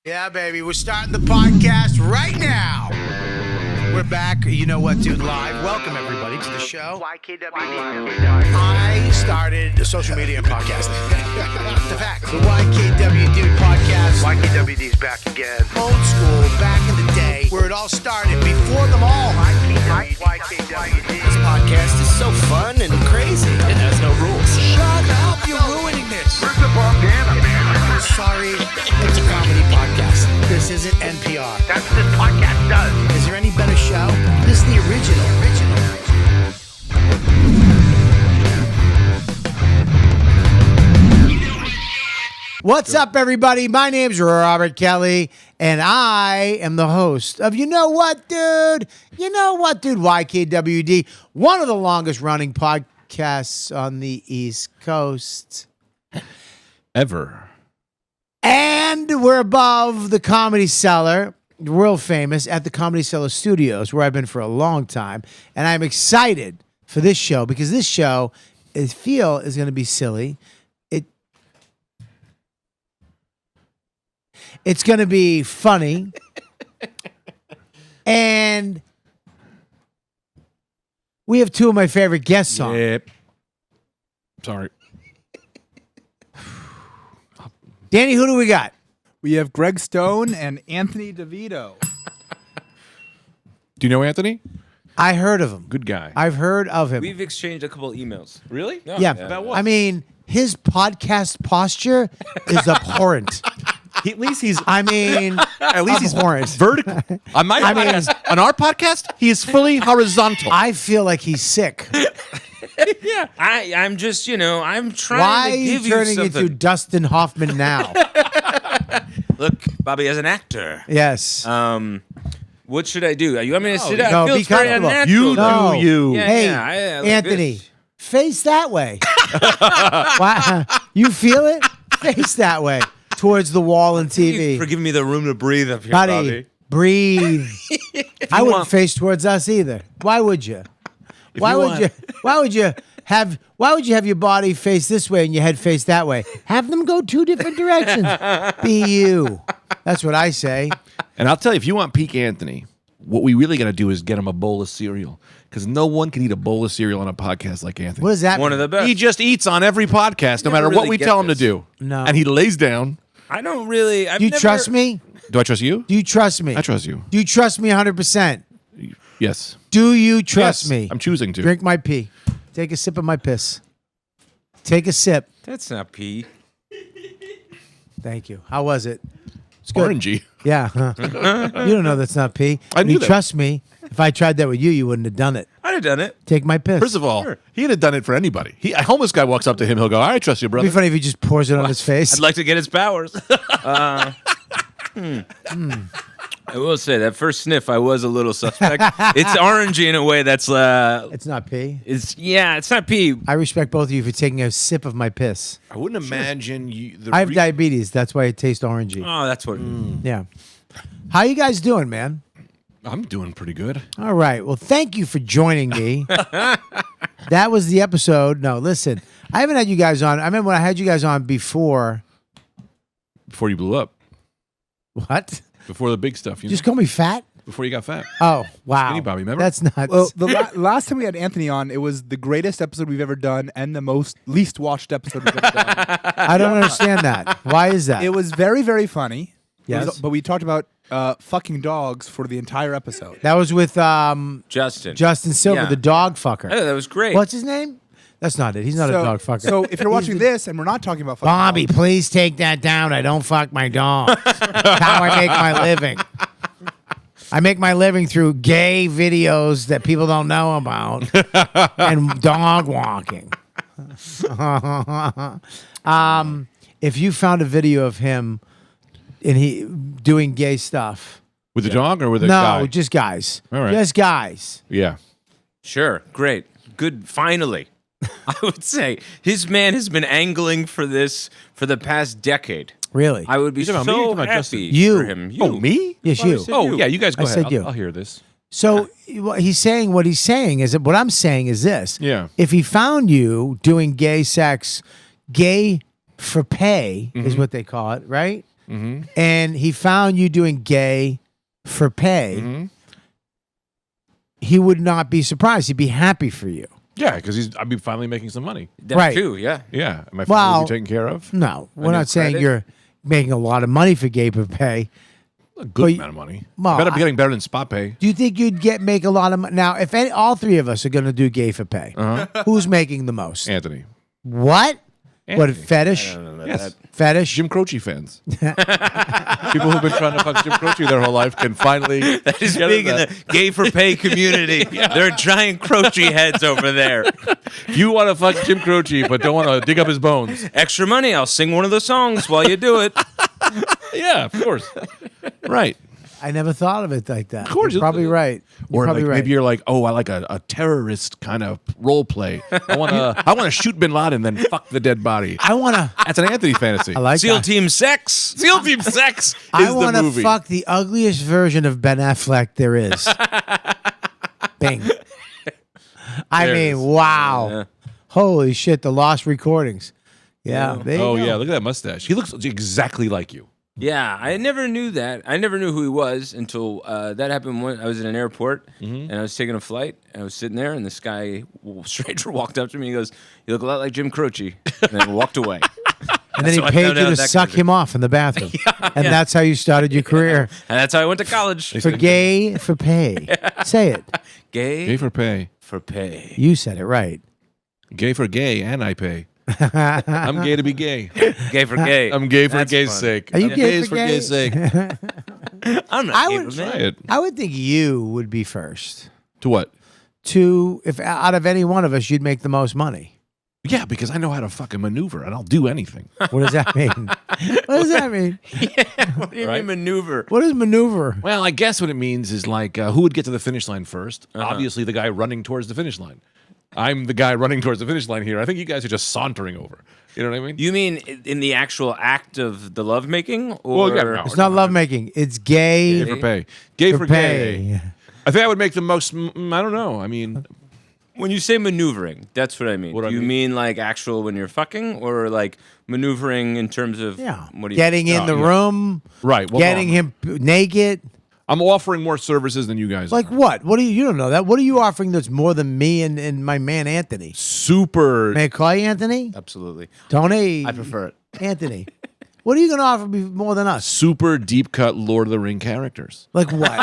Yeah, baby, we're starting the podcast right now. We're back. You know what, dude? Live. Welcome, everybody, to the show. YKWD. I started social media and podcasting. The fact. The YKWD podcast. YKWD's back again. Old school, back in the day, where it all started, before them all. YKWD. This podcast is so fun and crazy. It has no rules. Shut up. You're ruining this. Where's the bandana, man? Sorry, it's a comedy podcast. This isn't NPR. That's what this podcast does. Is there any better show? This is the original. What's up, everybody? My name's Robert Kelly, and I am the host of You Know What, Dude? You Know What, Dude? YKWD, one of the longest running podcasts on the East Coast. Ever. And we're above the Comedy Cellar, world famous, at the Comedy Cellar Studios, where I've been for a long time. And I'm excited for this show because this show, I feel, is going to be silly. It's going to be funny. And we have two of my favorite guests on. Yep. Sorry. Danny, who do we got? We have Greg Stone and Anthony DeVito. Do you know Anthony? I heard of him. Good guy. I've heard of him. We've exchanged a couple emails. Really? Yeah. About what? I mean, his podcast posture is abhorrent. At least he's Abhorrent. vertical. On my podcast, on our podcast, he is fully horizontal. I feel like he's sick. Yeah. I'm just, I'm trying Why to are you give you turning something. into Dustin Hoffman now? Look, Bobby, as an actor, Yes. what should I do? You want me to sit down? no, I feel be it's very comfortable. unnatural. You No. do you. Yeah, Hey, I look Anthony, good. face that way. Wow. You feel it? Face that way towards the wall and Thank you TV. for giving me the room to breathe up here, Buddy, Bobby. breathe. I wouldn't want- face towards us either. Why would you? Why would you have your body face this way and your head face that way? Have them go two different directions. Be you. That's what I say. And I'll tell you, if you want peak Anthony, what we really got to do is get him a bowl of cereal. Because no one can eat a bowl of cereal on a podcast like Anthony. What does that One mean? of the best. He just eats on every podcast, no Never matter what really we get tell him this. to do. No. And he lays down. I don't really. Do you trust me? Do I trust you? Do you trust me? I trust you. Do you trust me 100%? Yes. Do you trust Yes, me? I'm choosing to. Drink my pee. Take a sip of my piss. Take a sip. That's not pee. Thank you. How was it? It's good. Orangey. Yeah. Huh. You don't know that's not pee. I knew You that. trust me. If I tried that with you, you wouldn't have done it. I'd have done it. Take my piss. First of all, he'd have done it for anybody. A homeless guy walks up to him, he'll go, I trust you, It'd brother. be funny if he just pours it on his face. I'd like to get his powers. I will say that first sniff, I was a little suspect. It's orangey in a way that's It's not pee. it's not pee. I respect both of you for taking a sip of my piss. I wouldn't imagine you. I have diabetes. That's why it tastes orangey. Oh, that's what. Yeah. How you guys doing, man? I'm doing pretty good. All right. Well, thank you for joining me. That was the episode. No, listen. I haven't had you guys on. I remember when I had you guys on before. Before you blew up. What? Before the big stuff. You Just know? call me fat? Before you got fat. Oh, wow. Skinny Bobby, remember? That's nuts. Well, the last time we had Anthony on, it was the greatest episode we've ever done and the least watched episode we've ever done. I don't understand that. Why is that? It was very, very funny. Yes. But we talked about fucking dogs for the entire episode. That was with Justin. Justin Silver, Yeah. the dog fucker. Oh, that was great. What's his name? That's not it. He's not a dog fucker. So if you're watching this and we're not talking about fucking Bobby, dogs, please take that down. I don't fuck my dogs. That's how I make my living. I make my living through gay videos that people don't know about and dog walking. If you found a video of him and he doing gay stuff, With the dog or with the no, guy? just guys, All right. just guys. Yeah. Sure, great, good. Finally, I would say his man has been angling for this for the past decade. Really? I would be You're talking about me or so talking about Justin? happy You. for him. You. Oh, me? Yes, Well, I you. said Oh, you. yeah, you guys go I ahead. said you. I'll hear this. So what he's saying is that what I'm saying is this. Yeah. If he found you doing gay sex, gay for pay is what they call it, right? and he found you doing gay for pay, he would not be surprised. He'd be happy for you. Yeah, because I'd be finally making some money. That Right. too, yeah. Yeah, my family Well- will be taken care of. No, we're new not saying credit? you're making a lot of money for gay for pay. A good Well, amount of money. well, Better be getting better than spot pay. Do you think you'd make a lot of money? Now, if all three of us are going to do gay for pay, who's making the most? Anthony. What? What, Anthony. fetish? Yes. Fetish? Jim Croce fans. People who've been trying to fuck Jim Croce their whole life can finally. That is get big in that. the gay for pay community. There are giant Croce heads over there. If you want to fuck Jim Croce but don't want to dig up his bones. Extra money, I'll sing one of the songs while you do it. Yeah, of course. Right. I never thought of it like that. Of course. You're probably right. You're Or probably like right. maybe you're like, oh, I like a terrorist kind of role play. I want to shoot Bin Laden then fuck the dead body. I want to. That's an Anthony fantasy. I like SEAL that. Team Sex. SEAL Team Sex is I the want to movie. fuck the ugliest version of Ben Affleck there is. Bing. I There it mean, is. wow. Yeah. Holy shit, the lost recordings. Yeah. There you Oh go. yeah, look at that mustache. He looks exactly like you. Yeah, I never knew that. I never knew who he was until that happened when I was in an airport and I was taking a flight. And I was sitting there, and this guy, stranger, walked up to me. He goes, "You look a lot like Jim Croce," and then walked away. And then he So I paid found you out to that suck crazy. him off in the bathroom. And that's how you started your career. And that's how I went to college. For gay for pay. Say it. Gay, Gay for pay. for pay. You said it right. Gay for gay, and I pay. I'm gay to be gay. Gay for gay. I'm gay for That's gay's fun. sake. Are you I'm gay gays for gay? gay's sake. I'm not I gay would for Try man. it. I would think you would be first. To what? If out of any one of us, you'd make the most money. Yeah, because I know how to fucking maneuver, and I'll do anything. What does that mean? What does that mean? What do you Right? mean maneuver? What is maneuver? Well, I guess what it means is like who would get to the finish line first? Obviously, the guy running towards the finish line. I'm the guy running towards the finish line here. I think you guys are just sauntering over. You know what I mean? You mean in the actual act of the lovemaking? Or Well, yeah, no. It's not lovemaking. It's gay, Gay for pay. Gay for pay. gay. I think I would make the most. I don't know. I mean, When you say maneuvering, that's what I mean. What Do I you mean? mean like actual when you're fucking, or like maneuvering in terms of Yeah. What do you Getting in the room, right? Well, getting no, him naked. I'm offering more services than you guys. Like are. what? What do you don't know that? What are you offering that's more than me and my man Anthony? Super. May I call you Anthony? Absolutely. Tony. I prefer it. Anthony. What are you going to offer me more than us? Super deep cut Lord of the Ring characters. Like what?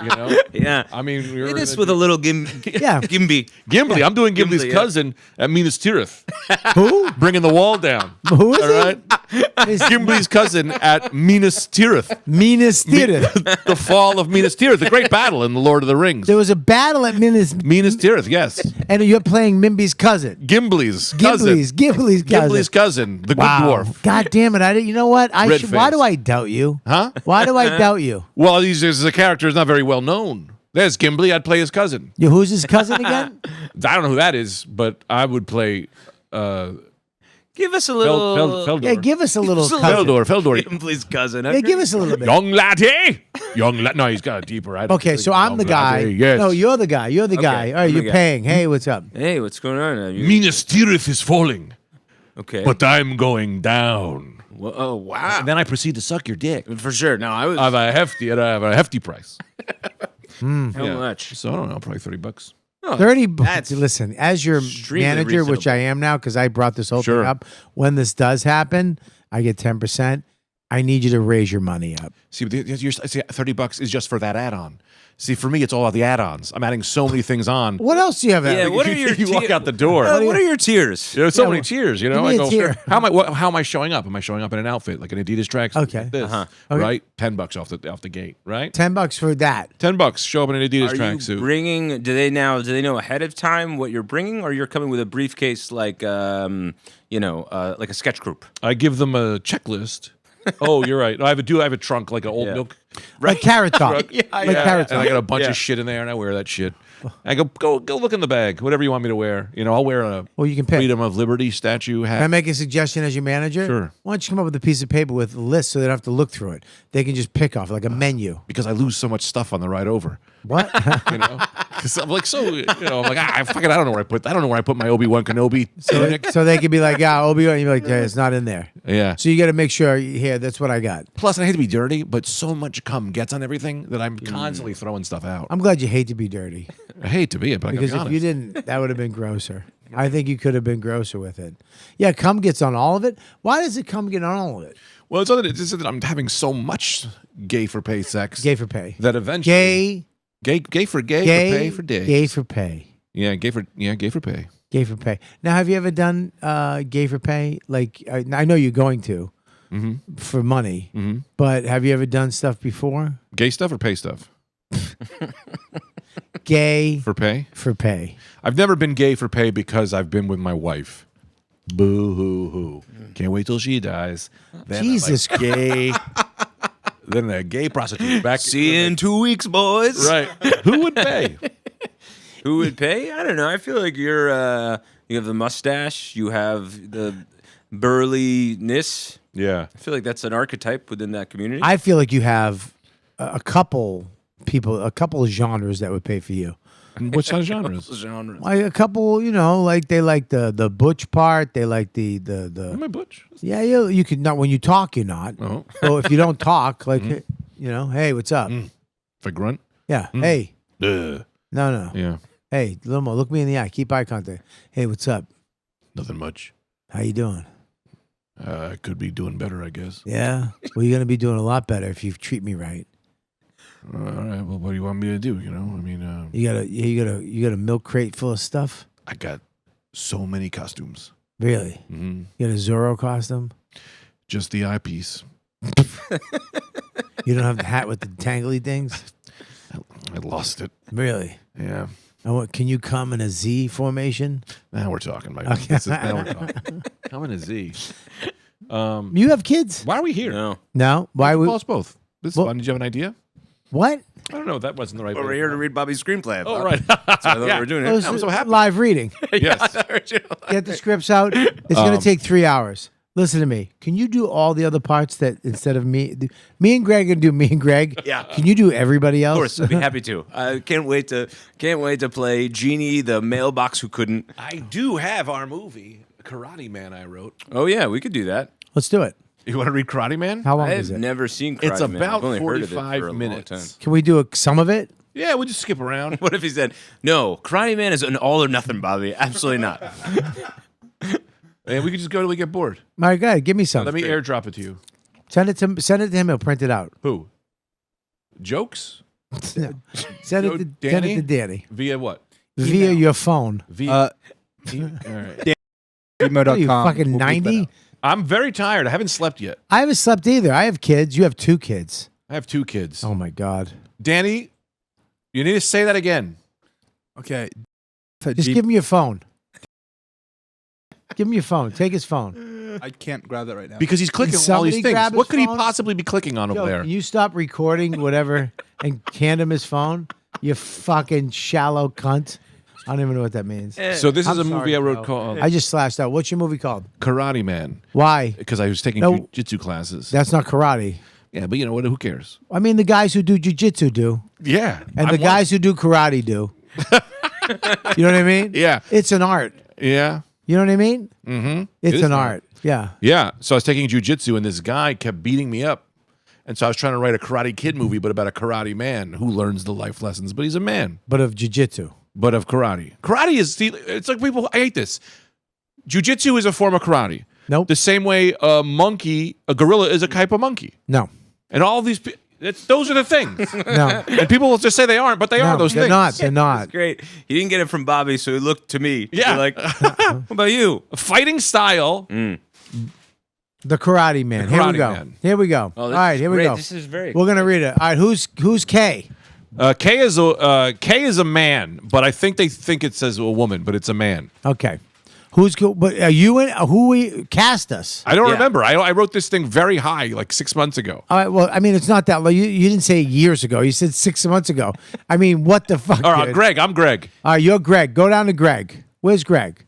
You know? Yeah. I mean, It is with a little Yeah. Gimby. Gimli. I'm doing Gimli's Gimli, yeah. cousin at Minas Tirith, Who? bringing the wall down. Who is All it? right, Is Gimli's cousin at Minas Tirith. Minas Tirith. The fall of Minas Tirith, the great battle in the Lord of the Rings. There was a battle at Minas, Minas Tirith, yes. and you're playing Mimby's cousin. Gimli's cousin. Gimli's cousin. Gimli's cousin, the good Wow. dwarf. God damn it! I didn't. You know what? Red Why face. do I doubt you? Huh? Why do I doubt you? Well, the character is not very well known. There's Gimli. I'd play his cousin. Who's his cousin again? I don't know who that is, but I would play Give us a little. Feldor. Yeah, give us a little Give us a cousin. Feldor. Gimli's cousin. Yeah, give us a little bit. Young laddie. No, he's got a deeper. Okay, so I'm the guy. Yes. No, you're the guy. You're the guy. All right, I'm the you're guy. paying. Hey, what's up? Hey, what's going on? Minas Tirith is falling, Okay. but I'm going down. Well, oh wow. And then I proceed to suck your dick. For sure. No, I was. I have a hefty price. how Yeah. much? So I don't know, probably $30. 30 That's Listen, as your extremely manager, which reasonable. I am now because I brought this whole Sure. thing up, when this does happen, I get 10%. I need you to raise your money up. See, $30 is just for that add-on. See, for me, it's all about the add-ons. I'm adding so many things on. What else do you have? Yeah, what are your you walk out the door. What are your tiers? There's so Yeah, many well, tiers, you give know. me I a go, tier. how am I showing up? Am I showing up in an outfit like an Adidas tracksuit? Okay. Like this, Uh-huh. Okay. right? $10 off the gate, right? $10 for that. $10. Show up in an Adidas Are you tracksuit. bringing? Do they know ahead of time what you're bringing, or you're coming with a briefcase like like a sketch group? I give them a checklist. Oh, you're right. I have a trunk like an old Yeah. milk. Like Carrot Top. Like Carrot And I Top. got a bunch of shit in there, and I wear that shit. I go look in the bag. Whatever you want me to wear. You know, I'll wear a Well, you can pick. Freedom of Liberty statue hat. Can I make a suggestion as your manager? Sure. Why don't you come up with a piece of paper with a list so they don't have to look through it? They can just pick off like a menu. because I lose so much stuff on the ride over. What? You know, because I'm like I'm like I don't know where I put my Obi-Wan Kenobi tunic. so they could be like, yeah, Obi-Wan. You'd be like, yeah, it's not in there. Yeah. So you got to make sure. Here, that's what I got. Plus, I hate to be dirty, but so much cum gets on everything that I'm constantly throwing stuff out. I'm glad you hate to be dirty. I hate to be it, but Because I if gotta be you honest. didn't, that would have been grosser. I think you could have been grosser with it. Yeah, cum gets on all of it. Why does it cum get on all of it? Well, it's not it's that I'm having so much gay for pay sex. Gay for pay. That eventually gay for pay for day. Gay for pay. Yeah, gay for pay. Gay for pay. Now, have you ever done gay for pay? Like, I know you're going to for money, but have you ever done stuff before? Gay stuff or pay stuff? Gay For pay? for pay. I've never been gay for pay because I've been with my wife. Boo hoo hoo. Can't wait till she dies. Then Jesus I'm like, gay. Then a gay prostitute back. See you in 2 weeks, boys. Right. Who would pay? Who would pay? I don't know. I feel like you're. You have the mustache. You have the burliness. Yeah. I feel like that's an archetype within that community. I feel like you have a couple people, a couple of genres that would pay for you. What kind of genres? Genre. Like a couple, like they like the butch part. They like the Am I butch? yeah. You can not when you talk, you're not. Oh. So if you don't talk, like hey, what's up? If I grunt? Yeah, hey, Ugh. no, Yeah. hey, little more, look me in the eye, keep eye contact. Hey, what's up? Nothing much. How you doing? I could be doing better, I guess. Yeah, well, you're gonna be doing a lot better if you treat me right. All right. Well, what do you want me to do? I mean, You got a milk crate full of stuff. I got so many costumes. Really? Mm-hmm. You got a Zorro costume. Just the eyepiece. You don't have the hat with the tangly things. I lost it. Really? Yeah. Can you come in a Z formation? Now we're talking, Mike. Okay. Now we're talking. Come in a Z. You have kids? Why are we here? No. No. Why would? Call us both. This is Well- fun. Did you have an idea? What? I don't know. That wasn't the right. But way we're to here go. to read Bobby's screenplay. Oh, Bob. right. That's what I thought Yeah. we were doing It here. was I'm so happy. live reading. Yes. Get the scripts out. It's going to take 3 hours. Listen to me. Can you do all the other parts that instead of me and Greg can do me and Greg? Yeah. Can you do everybody else? Of course, I'd be happy to. I can't wait to play Genie, the mailbox who couldn't. I do have our movie, Karate Man. I wrote. Oh yeah, we could do that. Let's do it. You want to read Karate Man? How long I've is it? never seen Karate It's Man. about I've only heard of it 45 for a long minutes. time. Can we do some of it? Yeah, we'll just skip around. What if he said, "No, Karate Man is an all or nothing, Bobby"? Absolutely not. And we could just go till we get bored. My God, give me some. Let me airdrop it to you. Send it to him. He'll print it out. Who? Jokes? No. Send it to Danny Via what? via your phone. Via. Uh, All right. What are you Emo.com. fucking We'll bleep that 90? out. I'm very tired. I haven't slept yet. I haven't slept either. I have kids. You have 2 kids. I have 2 kids. Oh my God. Danny, you need to say that again. Okay. Just give him your phone. Give him your phone. Take his phone. I can't grab that right now. Because he's clicking on all these somebody things. grab his What could he phone? possibly be clicking on over Joe, there? can you stop recording whatever and hand him his phone? You fucking shallow cunt. I don't even know what that means. So this is I'm a movie sorry, I wrote Joe. called I just slashed out. What's your movie called? Karate Man Why? because I was taking No. jiu-jitsu classes. That's not karate. Yeah, but you know what? Who cares? I mean, the guys who do jujitsu do, Yeah. and the guys who do karate do. You know what I mean? Yeah. It's an art. Yeah. You know what I mean? Mm-hmm. It's an art. Yeah. Yeah. So I was taking jiu-jitsu and this guy kept beating me up. And so I was trying to write a Karate Kid movie, but about a karate man who learns the life lessons. But he's a man. But of jujitsu. But of karate. Karate is, it's like people, I hate this. Jiu-jitsu is a form of karate. Nope. The same way a gorilla is a type of monkey. No. And all these, those are the things. No. And people will just say they aren't, but they are No, those they're things. not. They're not. Great. He didn't get it from Bobby, so he looked to me. Yeah. Be like, what about you? Fighting style. The Karate Man. Here we Karate go. Man. Here we go. Oh, All this right, is here we great. go. This is very We're gonna read it. All right, who's K? K is a man, but I think they think it says a woman, but it's a man. Okay. But are you in? Who we cast us? I don't Yeah. remember. I wrote this thing very high, like 6 months ago. All right. Well, I mean, it's not that. You didn't say years ago. You said 6 months ago. I mean, what the fuck? All right, dude? Greg. I'm Greg. All right, you're Greg. Go down to Greg. Where's Greg?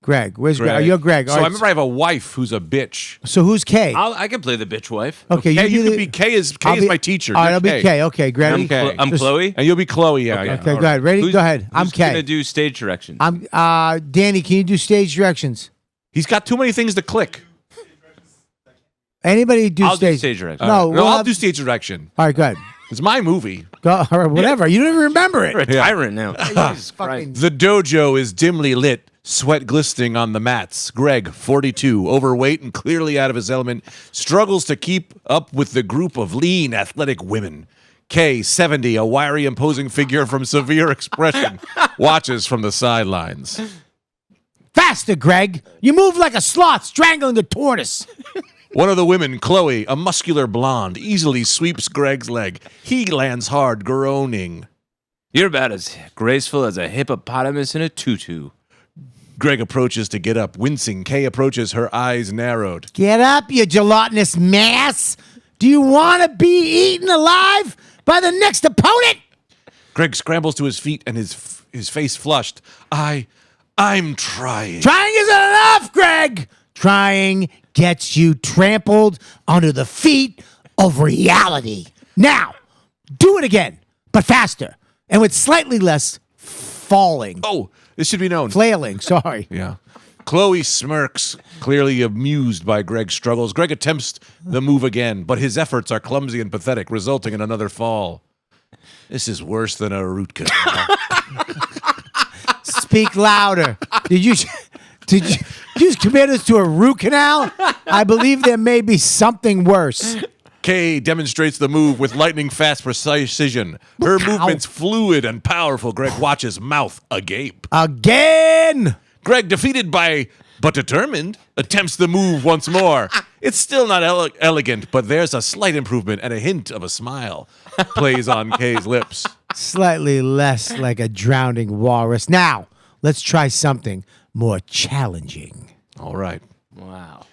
Greg. Where's Greg? You're Greg. So All I right, remember I have a wife who's a bitch. So who's K? I can play the bitch wife. Okay, Hey, you do can the- be K is I'll be- my teacher. All right, You're I'll be K. Okay, Greg. I'm, K. I'm Just- Chloe. And you'll be Chloe. Yeah. yeah. Okay, All go right. ahead. Ready? Who's- Go ahead. I'm Who's gonna K. do stage directions? I'm Danny. Can you do stage directions? He's got too many things to click. Anybody do I'll do stage? stage direction. No, No, we'll I'll have- do stage direction. All right, good. It's my movie. Go or whatever. You don't even remember You're it. a tyrant now. Jesus Christ. The dojo is dimly lit, sweat glistening on the mats. Greg, 42, overweight and clearly out of his element, struggles to keep up with the group of lean, athletic women. Kay, 70, a wiry, imposing figure from severe expression, watches from the sidelines. Faster, Greg. You move like a sloth strangling the tortoise. One of the women, Chloe, a muscular blonde, easily sweeps Greg's leg. He lands hard, groaning. You're about as graceful as a hippopotamus in a tutu. Greg approaches to get up, wincing. Kay approaches, her eyes narrowed. Get up, you gelatinous mass. Do you want to be eaten alive by the next opponent? Greg scrambles to his feet and his face flushed. I'm trying. Trying isn't enough, Greg. Trying gets you trampled under the feet of reality. Now, do it again, but faster and with slightly less falling. Oh, this should be known. Flailing, sorry. Yeah. Chloe smirks, clearly amused by Greg's struggles. Greg attempts the move again, but his efforts are clumsy and pathetic, resulting in another fall. This is worse than a root canal. Speak louder. Did you just commit us to a root canal? I believe there may be something worse. Kay demonstrates the move with lightning-fast precision. Her Ow. movement's fluid and powerful. Greg watches, mouth agape. Again. Greg, defeated but determined, attempts the move once more. It's still not elegant, but there's a slight improvement and a hint of a smile plays on Kay's lips. Slightly less like a drowning walrus. Now, let's try something more challenging. All right. Wow.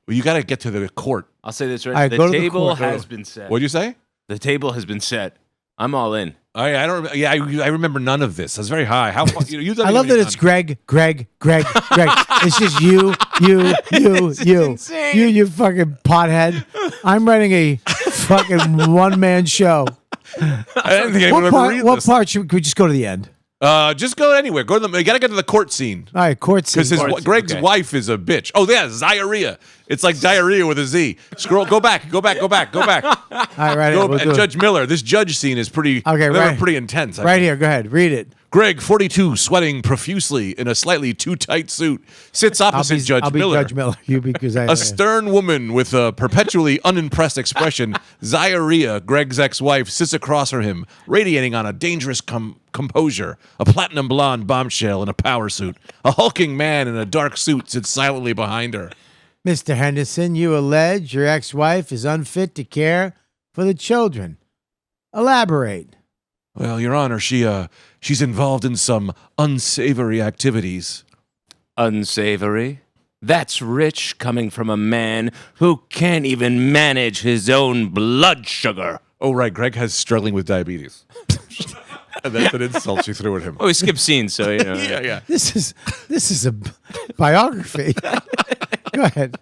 Well, you got to get to the court. I'll say this right. All right, The go to the table court. has been set. What'd you say? The table has been set. I'm all in. I don't. Yeah, I remember none of this. That's very high. How? You I love that it's Greg. It's just you fucking pothead. I'm writing a fucking one-man show. I didn't think anyone would ever read What this. part should we just go to the end? Just go anywhere. Go to the. You got to get to the court scene. All right, court scene. Because Greg's okay. wife is a bitch. Oh, yeah, diarrhea. It's like diarrhea with a Z. Scroll. Go back. All right, right Go here. We'll do it. Judge Miller. This judge scene is pretty. Okay, they were right. pretty intense. Right here. Go ahead. Read it. Greg, 42, sweating profusely in a slightly too tight suit, sits opposite Judge I'll be Miller. Judge Miller. You because I. A stern woman with a perpetually unimpressed expression, Zayaria, Greg's ex-wife, sits across from him, radiating on a dangerous composure. A platinum blonde bombshell in a power suit. A hulking man in a dark suit sits silently behind her. Mr. Henderson, you allege your ex-wife is unfit to care for the children. Elaborate. Well, Your Honor, she's involved in some unsavory activities. Unsavory? That's rich coming from a man who can't even manage his own blood sugar. Oh, right, Greg has struggling with diabetes. And that's an insult she threw at him. Oh, we skipped scenes, so you know. Yeah. This is a biography. Go ahead.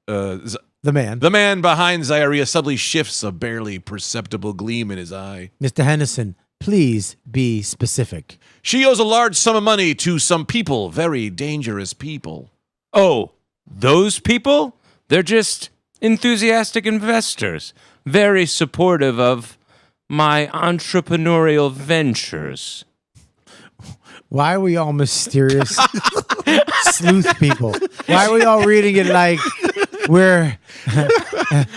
The man. The man behind Zayaria suddenly shifts, a barely perceptible gleam in his eye. Mr. Henderson, please be specific. She owes a large sum of money to some people, very dangerous people. Oh, those people? They're just enthusiastic investors, very supportive of my entrepreneurial ventures. Why are we all mysterious sleuth people? Why are we all reading it like we're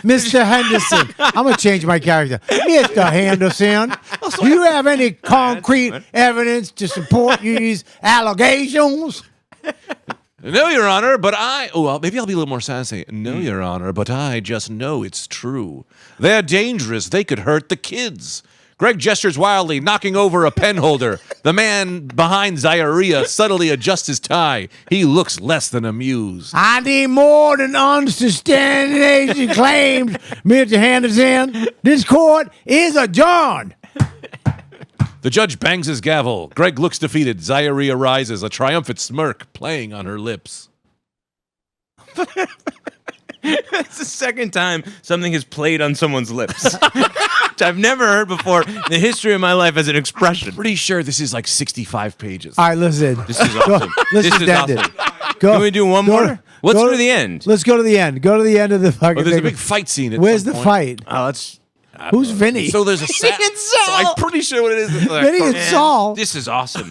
Mr. Henderson? I'm going to change my character. Mr. Henderson, do you have any concrete evidence to support these allegations? No, Your Honor, but maybe I'll be a little more sassy. No, Your Honor, but I just know it's true. They're dangerous. They could hurt the kids. Greg gestures wildly, knocking over a pen holder. The man behind Zayaria subtly adjusts his tie. He looks less than amused. I need more than understanding claims, Mr. Henderson. This court is adjourned. The judge bangs his gavel. Greg looks defeated. Zayaria rises, a triumphant smirk playing on her lips. It's the second time something has played on someone's lips. Which I've never heard before in the history of my life as an expression. Pretty sure this is like 65 pages. All right, listen. This is awesome. Let's This is end it. awesome. Go. Can we do one more? What's Go through to- the end? Let's go to the end. Go to the end of the fucking Oh, there's a thing. big fight scene. At Where's some the point. fight? Oh, it's Who's Vinny? So there's a Vinny and Saul. So I'm pretty sure what it is. Vinny and Saul. This is awesome.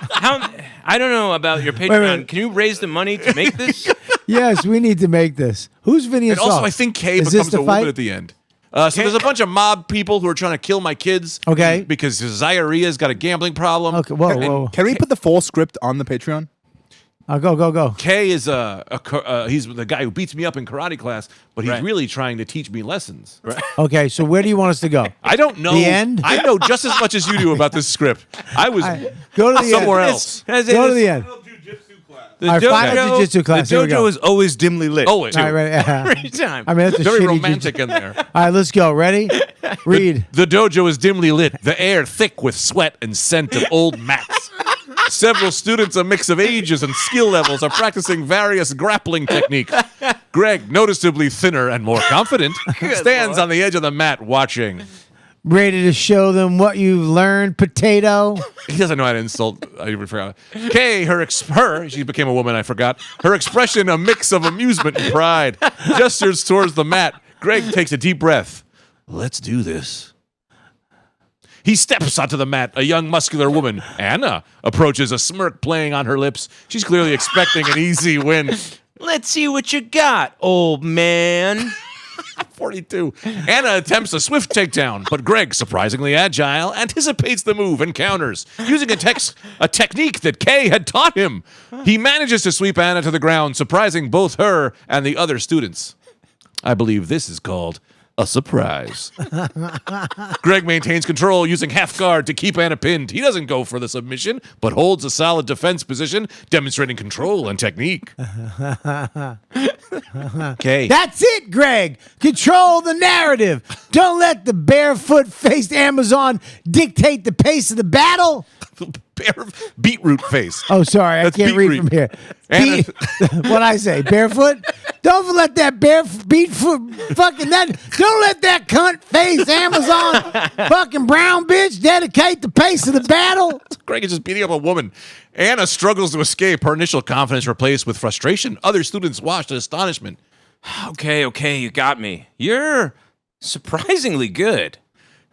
I don't know about your Patreon. minute. Can you raise the money to make this? Yes, we need to make this. Who's Vinny and And Saul? also, I think Kay Is this becomes the a woman fight? at the end. So there's a bunch of mob people who are trying to kill my kids. Okay. Because Zairea's got a gambling problem. Okay, whoa. Can we put the full script on the Patreon? Go. Kay is he's the guy who beats me up in karate class, but he's Right. really trying to teach me lessons. Right. Okay, so where do you want us to go? I don't know. The end? I know just as much as you do about this script. I was Go to the somewhere end. else. Can I say Go to this? the end. The Our final jiu-jitsu class. The Here we go. dojo is always dimly lit. Always. All right, Every time. I mean, that's a Very shitty romantic in there. All right, let's go. Ready? Read. The dojo is dimly lit, the air thick with sweat and scent of old mats. Several students, a mix of ages and skill levels, are practicing various grappling techniques. Greg, noticeably thinner and more confident, stands on the edge of the mat watching. Ready to show them what you've learned, potato. He doesn't know how to insult. I even forgot. Kay, she became a woman, I forgot. Her expression, a mix of amusement and pride, gestures towards the mat. Greg takes a deep breath. Let's do this. He steps onto the mat. A young, muscular woman, Anna, approaches, a smirk playing on her lips. She's clearly expecting an easy win. Let's see what you got, old man. 42. Anna attempts a swift takedown, but Greg, surprisingly agile, anticipates the move and counters, using a technique that Kay had taught him. He manages to sweep Anna to the ground, surprising both her and the other students. I believe this is called a surprise. Greg maintains control, using half guard to keep Anna pinned. He doesn't go for the submission, but holds a solid defense position, demonstrating control and technique. Okay. That's it, Greg. Control the narrative. Don't let the barefoot-faced Amazon dictate the pace of the battle. Beetroot face. Oh, sorry, That's I can't read beetroot. from here. Anna- What I say, barefoot? Don't let that beatfoot fucking that. Don't let that cunt face Amazon fucking brown bitch dedicate the pace of the battle. Greg is just beating up a woman. Anna struggles to escape, her initial confidence replaced with frustration. Other students watched in astonishment. Okay, you got me. You're surprisingly good.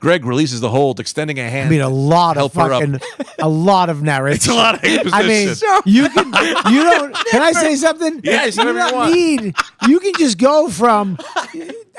Greg releases the hold, extending a hand. I mean, a lot of Help her up. fucking, a lot of narration. It's a lot of exposition. I mean, you don't. Can I say something? Yes, you whatever you don't want. need. You can just go from.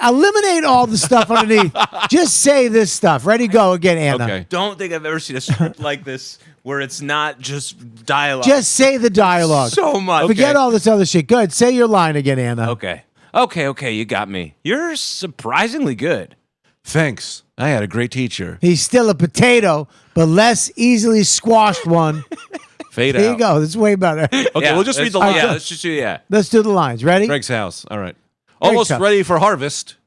Eliminate all the stuff underneath. Just say this stuff. Ready? Go again, Anna. Okay. Don't think I've ever seen a script like this where it's not just dialogue. Just say the dialogue. so much. Forget all this other shit. Good. Say your line again, Anna. Okay, you got me. You're surprisingly good. Thanks. I had a great teacher. He's still a potato, but less easily squashed one. Fade There out. you go. That's way better. Okay, we'll just read the line. line. Yeah, let's just do Let's do the lines. Ready? Greg's house. All right. Almost house. ready for harvest.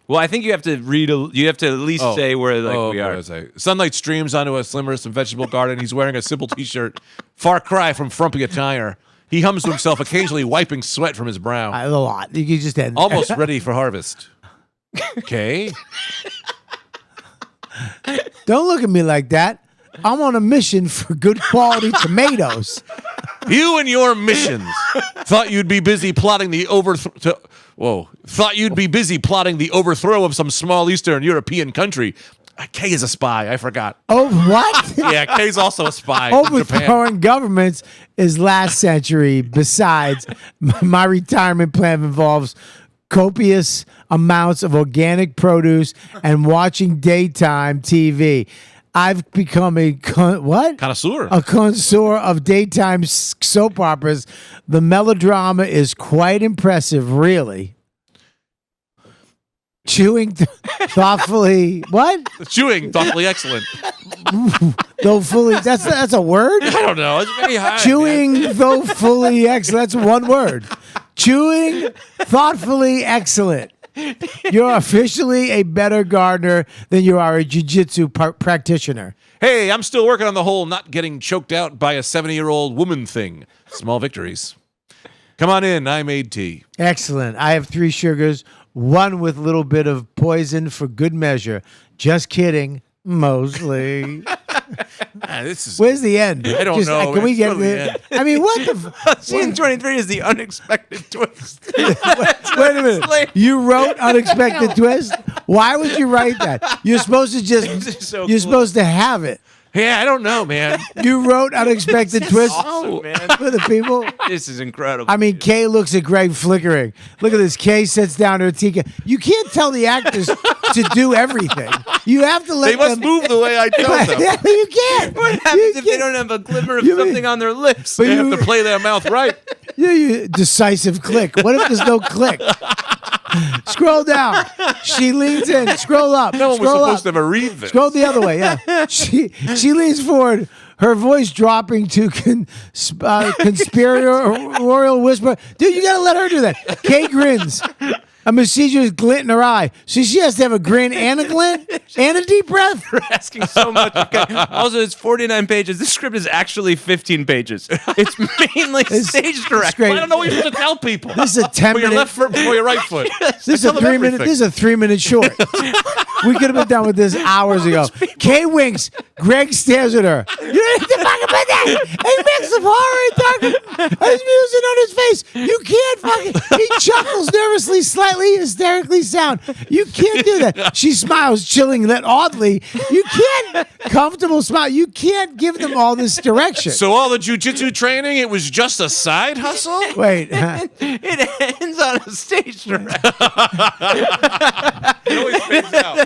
Well, I think you have to read. You have to at least say where we are. Sunlight streams onto a slimmer, some vegetable garden. He's wearing a simple T-shirt. Far cry from frumpy attire. He hums to himself, occasionally wiping sweat from his brow. A lot. You can just end. Almost ready for harvest. Okay. Don't look at me like that. I'm on a mission for good quality tomatoes. You and your missions. Thought you'd be busy plotting the Thought you'd be busy plotting the overthrow of some small Eastern European country. Kay is a spy. I forgot. Oh, what? Yeah, Kay's also a spy. in Japan. Overthrowing governments is last century. Besides, my retirement plan involves copious amounts of organic produce and watching daytime TV. I've become a Connoisseur. A connoisseur of daytime soap operas. The melodrama is quite impressive, really. Chewing thoughtfully. What? Chewing, thoughtfully excellent. Though fully. That's a word? I don't know. It's very high. Chewing, man. though fully excellent. That's one word. Chewing, thoughtfully excellent. You're officially a better gardener than you are a jiu-jitsu practitioner. Hey, I'm still working on the whole not getting choked out by a 70-year-old woman thing. Small victories. Come on in. I made tea. Excellent. I have 3 sugars, 1 with a little bit of poison for good measure. Just kidding. Mostly. This is. Where's the end? I don't know. Can we It's get from the the? end. I mean, what the? Scene 23 is the unexpected twist. Wait a minute. You wrote unexpected twist. Why would you write that? You're supposed to just. So You're cool. supposed to have it. Yeah, I don't know, man. You wrote unexpected twist Awesome, man. for the people. This is incredible. I mean, Kay looks at Greg flickering. Look at this. Kay sits down to a tea. You can't tell the actors to do everything. You have to let They must them move the way I tell them. Yeah, you can't. what happens if they don't have a glimmer of You- something on their lips? But They you- have to play their mouth right. You decisive click. What if there's no click? Scroll down. She leans in. Scroll up. No one was Scroll supposed up. to ever read this. Scroll the other way. Yeah. She leans forward. Her voice dropping to conspiratorial whisper. Dude, you gotta let her do that. Kay grins. A mischievous glint in her eye. So she has to have a grin and a glint and a deep breath. You're asking so much. Okay. Also, it's 49 pages. This script is actually 15 pages. It's mainly stage direct. great. I don't know what you're supposed to tell people. This is a 10 Put your minute. left foot before your right foot. This is a tell them 3 minute. everything. This is a 3 minute short. We could have been done with this hours ago. Kay winks. Greg stares at her. You don't have to fucking put that. He makes some horror talking. He's musing on his face. You can't fucking. He chuckles nervously, slightly hysterically sound. You can't do that. She smiles, chilling, that oddly. You can't comfortable smile. You can't give them all this direction. So all the jujitsu training, it was just a side hustle? Wait. It ends on a stage direct. It always fades out.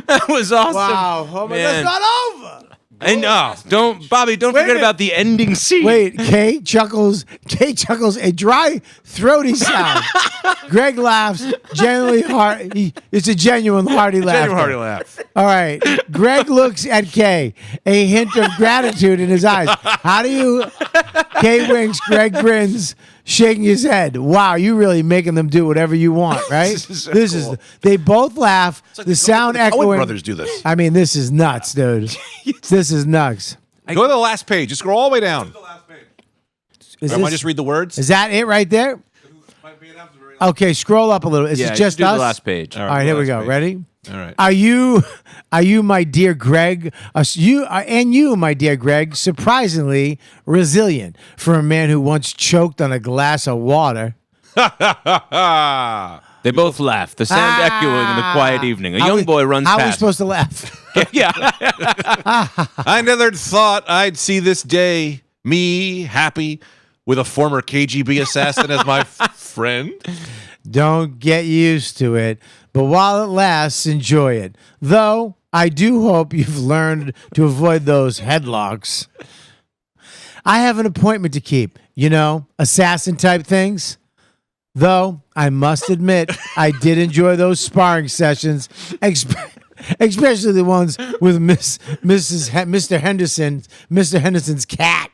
That was awesome. Wow. Oh my God. Man. It's not over. And Bobby, don't Wait a forget minute. about the ending scene. Wait, Kay chuckles a dry, throaty sound. Greg laughs, genuinely it's a genuine hearty laugh. Genuine hearty laugh. All right. Greg looks at Kay, a hint of gratitude in his eyes. How do you? Kay winks, Greg grins, shaking his head. Wow, you really making them do whatever you want, right? This is so cool. They both laugh, the sound the Coen echoing. brothers do this. I mean, this is nuts, dude. This is nuts. Go to the last page. Just scroll all the way down. Is, Want this- to just read the words? is that it right there? Okay, scroll up a little. Is Yeah, it just do us? the last page. All right, here we last go. page. Ready? All right. Are you, my dear Greg? You, my dear Greg, surprisingly resilient for a man who once choked on a glass of water. They both laugh. The sound echoing in the quiet evening. A young boy runs How are we past. supposed to laugh? Yeah. I never thought I'd see this day. Me happy with a former KGB assassin as my friend. Don't get used to it, but while it lasts, enjoy it. Though I do hope you've learned to avoid those headlocks. I have an appointment to keep, assassin type things. Though I must admit, I did enjoy those sparring sessions, especially the ones with Mr. Henderson's cat.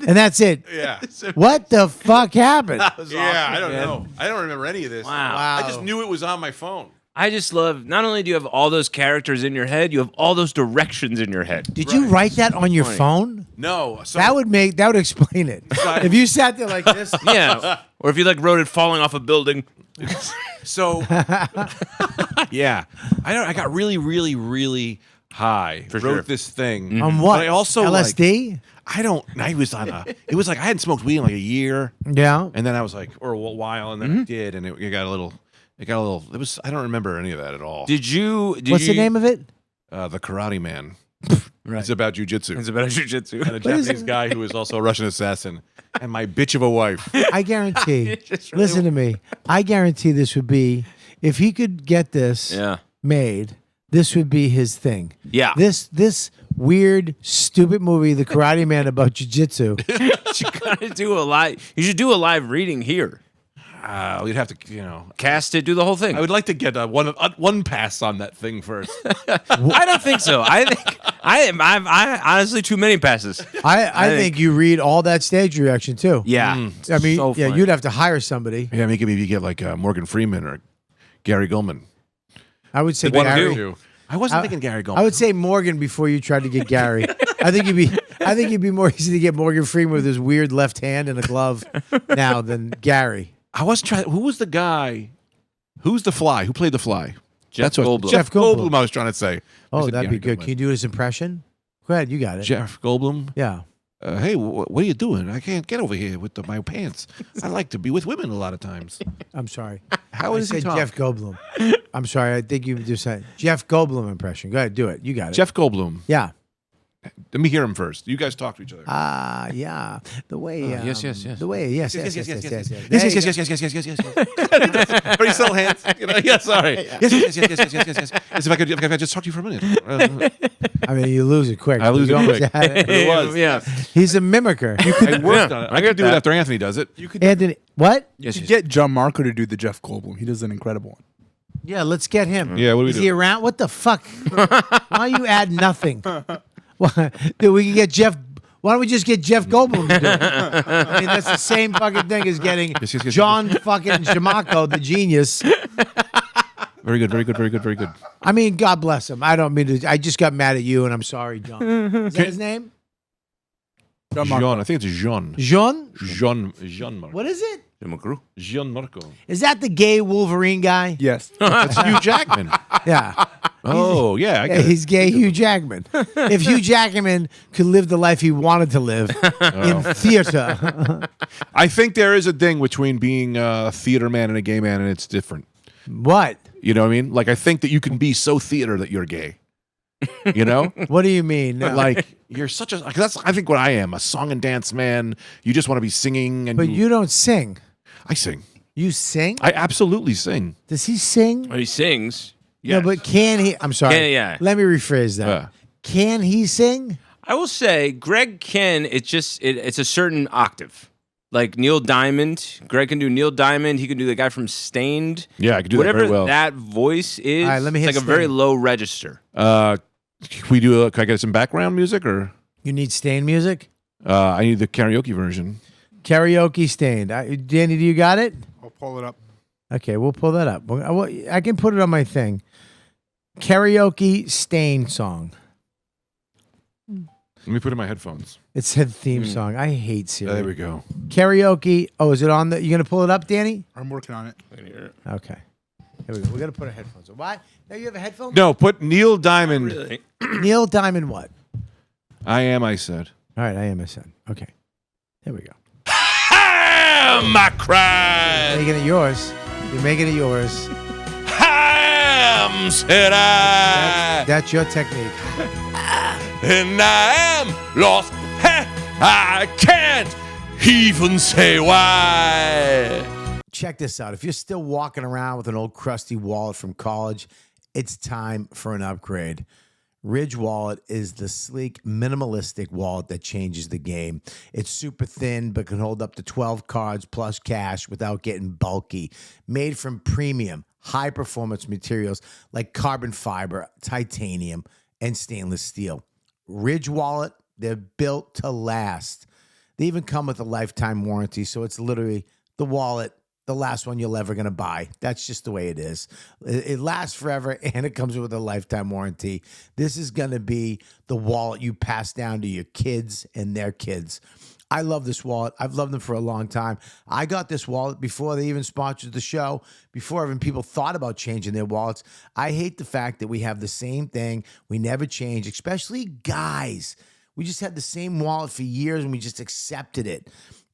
And that's it. Yeah. What the fuck happened? Yeah, I don't know. I don't remember any of this. Wow. I just knew it was on my phone. I just love, not only do you have all those characters in your head, you have all those directions in your head. Did you write that on your phone? No. So That would explain it. If you sat there like this, Yeah. Or if you wrote it falling off a building. So, yeah, I got really, really, really high. For wrote sure. this thing on what? But I also LSD? I was on it was like I hadn't smoked weed in like a year, Yeah. and then I was like, or a while, and then I did, and it got a little. It was. I don't remember any of that at all. Did you? What's the name of it? The Karate Man. Right. It's about jujitsu. It's about jujitsu. And a Japanese guy who is also a Russian assassin, and my bitch of a wife. I guarantee. Just really- Listen to me. I guarantee this would be, if he could get this Yeah. made, this would be his thing. Yeah. This weird, stupid movie, The Karate Man, about jiu-jitsu. You gotta do a live. You should do a live reading here. We'd have to, Cast it. Do the whole thing. I would like to get one pass on that thing first. I don't think so. I think I honestly too many passes. I think you read all that stage reaction too. Yeah. I mean, So yeah, funny. you'd have to hire somebody. Yeah, maybe get like Morgan Freeman or Gary Gulman. I would say One of Gary. the two. I wasn't thinking Gary Gulman. I would say Morgan before you tried to get Gary. I think you'd be more easy to get Morgan Freeman with his weird left hand and a glove now than Gary. I was trying. Who was the guy? Who's the Fly? Who played the Fly? That's what Goldblum. Jeff Goldblum. I was trying to say. Oh, I said, that'd yeah, be good. Can you do his impression? Go ahead, you got it. Jeff Goldblum. Yeah. Hey, what are you doing? I can't get over here with my pants. I like to be with women a lot of times. I'm sorry. How I is he said talk? Jeff Goldblum. I'm sorry. I think you just said Jeff Goldblum impression. Go ahead, do it. You got it. Jeff Goldblum. Yeah. Let me hear him first. You guys talk to each other. Yeah. The way. yes. The way. Yes. Yes. Very still hands. Yeah, sorry. Yes. If I could just talk to you for a minute. I mean, you lose it quick. I lose You it almost quick. had it. It was. Yeah. He's a mimicker. You could, I worked on it. I could do it that. after Anthony does it. Anthony. What? Yes. You get John Marco to do the Jeff Goldblum. He does an incredible one. Yeah, let's get him. Yeah, what do we Is do? he around? What the fuck? Why you add nothing? Dude, we can get Jeff. Why don't we just get Jeff Goldblum to do it? I mean, that's the same fucking thing as getting Yes. John fucking Shamako, the genius. Very good. I mean, God bless him. I don't mean to. I just got mad at you, and I'm sorry, John. Is that his name? John Marco. Jean. I think it's Jean. Jean? Jean Marco. What is it? Jean Marco. Is that the gay Wolverine guy? Yes. That's Hugh Jackman. Yeah. Oh, yeah. I Yeah, get it. he's gay Hugh Jackman. If Hugh Jackman could live the life he wanted to live in theater. I think there is a thing between being a theater man and a gay man, and it's different. What? You know what I mean? Like, I think that you can be so theater that you're gay. You know? What do you mean? Like, you're such a... Like, that's, I think, what I am. A song and dance man. You just want to be singing. And But you don't sing. I sing. You sing? I absolutely sing. Does he sing? He sings. No, but can he? I'm sorry. Yeah. Let me rephrase that. Yeah. Can he sing? I will say, Greg can. It's a certain octave. Like Neil Diamond, Greg can do Neil Diamond. He can do the guy from Stained. Yeah, I can do Whatever that very well. that voice is. All right, let me it's hit like a very Stained. low register. Can I get some background music, or You need Stained music? I need the karaoke version? Karaoke Stained. Danny, do you got it? I'll pull it up. Okay, we'll pull that up. I can put it on my thing. Karaoke Stained song. Let me put in my headphones. It said theme song. I hate Siri. There we go. Karaoke. Oh, is it on the? You gonna pull it up, Danny? I'm working on it. Okay. Here we go. We're gonna put our headphones on. Why? Now you have a headphone? No, put Neil Diamond. Really? Neil Diamond. What? I am, I said. All right, I am a son. Okay. Here we go. My cry. Making it yours. You're making it yours. Ham, said I. That's your technique. And I am lost. I can't even say why. Check this out. If you're still walking around with an old crusty wallet from college, it's time for an upgrade. Ridge Wallet is the sleek, minimalistic wallet that changes the game. It's super thin, but can hold up to 12 cards plus cash without getting bulky. Made from premium, high-performance materials like carbon fiber, titanium, and stainless steel. Ridge Wallet, they're built to last. They even come with a lifetime warranty, so it's literally the wallet, the last one you're ever going to buy. That's just the way it is. It lasts forever, and it comes with a lifetime warranty. This is going to be the wallet you pass down to your kids and their kids. I love this wallet. I've loved them for a long time. I got this wallet before they even sponsored the show, before even people thought about changing their wallets. I hate the fact that we have the same thing. We never change, especially guys. We just had the same wallet for years, and we just accepted it.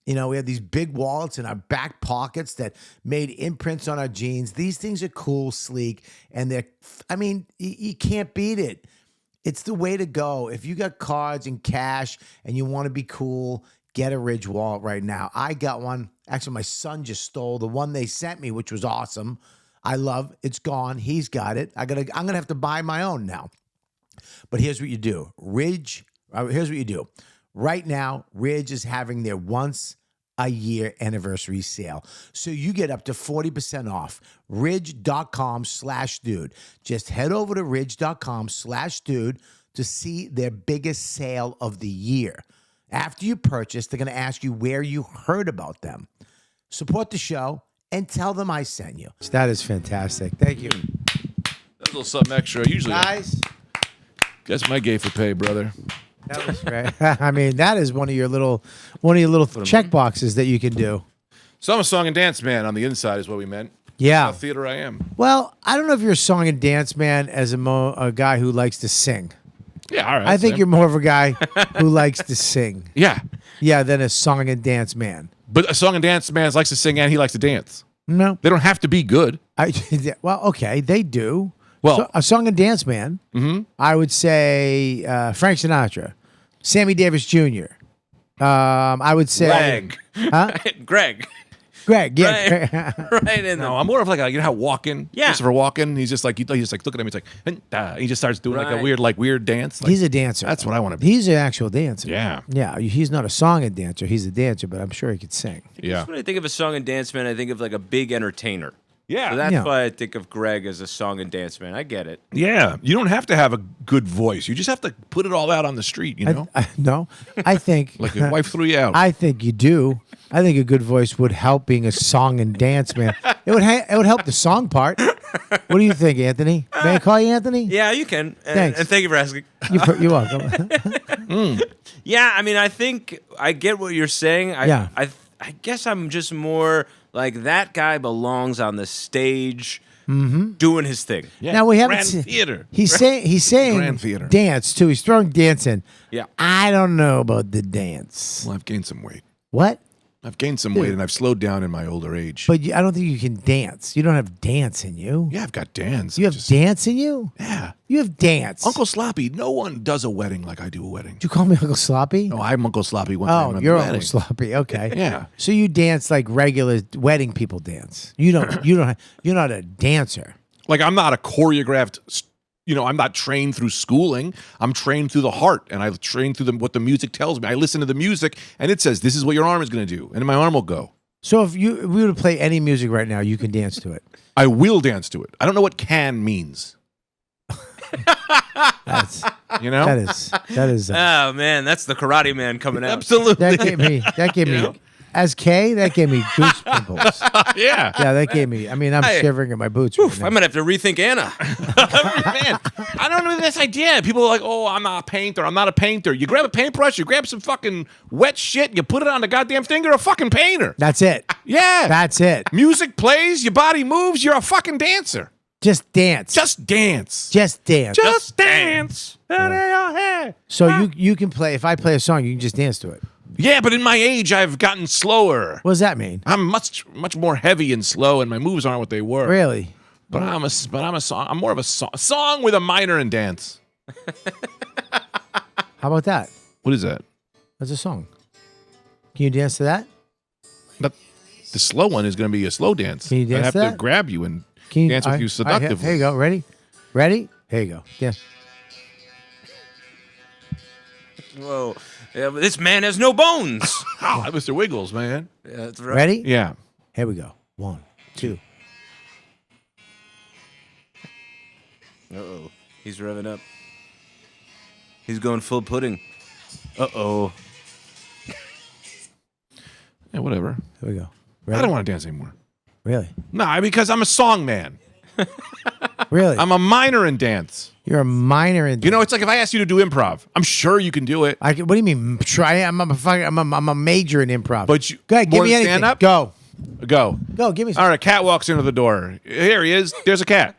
You know, we have these big wallets in our back pockets that made imprints on our jeans. These things are cool, sleek, and you can't beat it. It's the way to go. If you got cards and cash and you want to be cool, get a Ridge wallet right now. I got one. Actually, my son just stole the one they sent me, which was awesome. I love. It's gone. He's got it. I'm gonna have to buy my own now. But here's what you do. Here's what you do. Right now, Ridge is having their once-a-year anniversary sale. So you get up to 40% off. Ridge.com/dude. Just head over to ridge.com/dude to see their biggest sale of the year. After you purchase, they're going to ask you where you heard about them. Support the show and tell them I sent you. That is fantastic. Thank you. That's a little something extra. Usually, Guys, that's my gay for pay, brother. that was great. I mean, that is one of your little check boxes that you can do. So I'm a song and dance man on the inside is what we meant. Yeah. How theater I am. Well, I don't know if you're a song and dance man as a guy who likes to sing. Yeah, all right. I think Sam. you're more of a guy who likes to sing. Yeah. Yeah, than a song and dance man. But a song and dance man likes to sing and he likes to dance. No. They don't have to be good. Well, okay, they do. Well- So, a song and dance man, I would say Frank Sinatra, Sammy Davis Jr. I would say Greg. Greg. Yeah. Right in No, I'm more of like you know how Walken, Yeah. Christopher Walken, he's just like looking at me, it's like, he just starts doing Right. like a weird dance. Like, He's a dancer. that's what I want to be. He's an actual dancer. Yeah. Yeah. He's not a song and dancer. He's a dancer, but I'm sure he could sing. Yeah. When I think of a song and dance man, I think of like a big entertainer. Yeah. So that's Yeah. why I think of Greg as a song and dance man. I get it. Yeah. You don't have to have a good voice. You just have to put it all out on the street, you know? No, I think Like your wife threw you out. I think you do. I think a good voice would help being a song and dance man. It would help the song part. What do you think, Anthony? May I call you Anthony? Yeah, you can. Thanks. And thank you for asking. You're welcome. Yeah, I mean, I think I get what you're saying. Yeah. I guess I'm just more like that guy belongs on the stage doing his thing. Yeah. Now we haven't Grand seen theater. He's saying Grand theater. dance too. He's throwing dance in. Yeah. I don't know about the dance. Well, I've gained some weight. What? I've gained some weight and I've slowed down in my older age. But I don't think you can dance. You don't have dance in you. yeah, I've got dance. You have dance in you? Yeah. You have dance. Uncle Sloppy, no one does a wedding like I do a wedding. Did you call me Uncle Sloppy? No, I'm Uncle Sloppy one time. Oh, at you're the Uncle wedding. Sloppy. Okay. Yeah. So you dance like regular wedding people dance. You're not a dancer. Like I'm not a choreographed, I'm not trained through schooling. I'm trained through the heart, and I train through what the music tells me. I listen to the music, and it says this is what your arm is going to do, and my arm will go. So if we were to play any music right now, you can dance to it. I will dance to it. I don't know what "can" means. That's You know, that is Oh man, that's the Karate Man coming out. absolutely. that gave me as K, that gave me goose pimples. Yeah. Yeah, that gave me. I mean, I'm Hey. shivering in my boots. Oof, right I now. might have to rethink Anna. Man, I don't know this idea. People are like, "Oh, I'm not a painter. I'm not a painter." You grab a paintbrush, you grab some fucking wet shit, you put it on the goddamn thing. You're a fucking painter. That's it. Yeah. That's it. Music plays, your body moves. You're a fucking dancer. Just dance. Just dance. Just dance. Just dance. So you can play. If I play a song, you can just dance to it. Yeah, but in my age, I've gotten slower. What does that mean? I'm much more heavy and slow, and my moves aren't what they were. Really? But I'm a song. I'm more of a song with a minor and dance. How about that? What is that? That's a song. Can you dance to that? The slow one is going to be a slow dance. Can you dance I have to to that? grab you and Can you dance with all you right, all right, seductively. Here you go. Ready? Ready? Here you go. Dance. Whoa, yeah, but this man has no bones. Oh, Mr. Wiggles, man. Yeah, that's right. Ready? Yeah. Here we go. 1, 2. Uh-oh. He's revving up. He's going full pudding. Uh-oh. Yeah, whatever. Here we go. I Ready? don't want to dance anymore. Really? Nah, because I'm a song man. Really? I'm a minor in dance. You're a minor in. You know, it's like if I asked you to do improv, I'm sure you can do it. What do you mean? Try. I'm a major in improv. But you go ahead, give more me than anything. stand-up? Go. Go. Give me some. All right, a cat walks into the door. Here he is. There's a cat.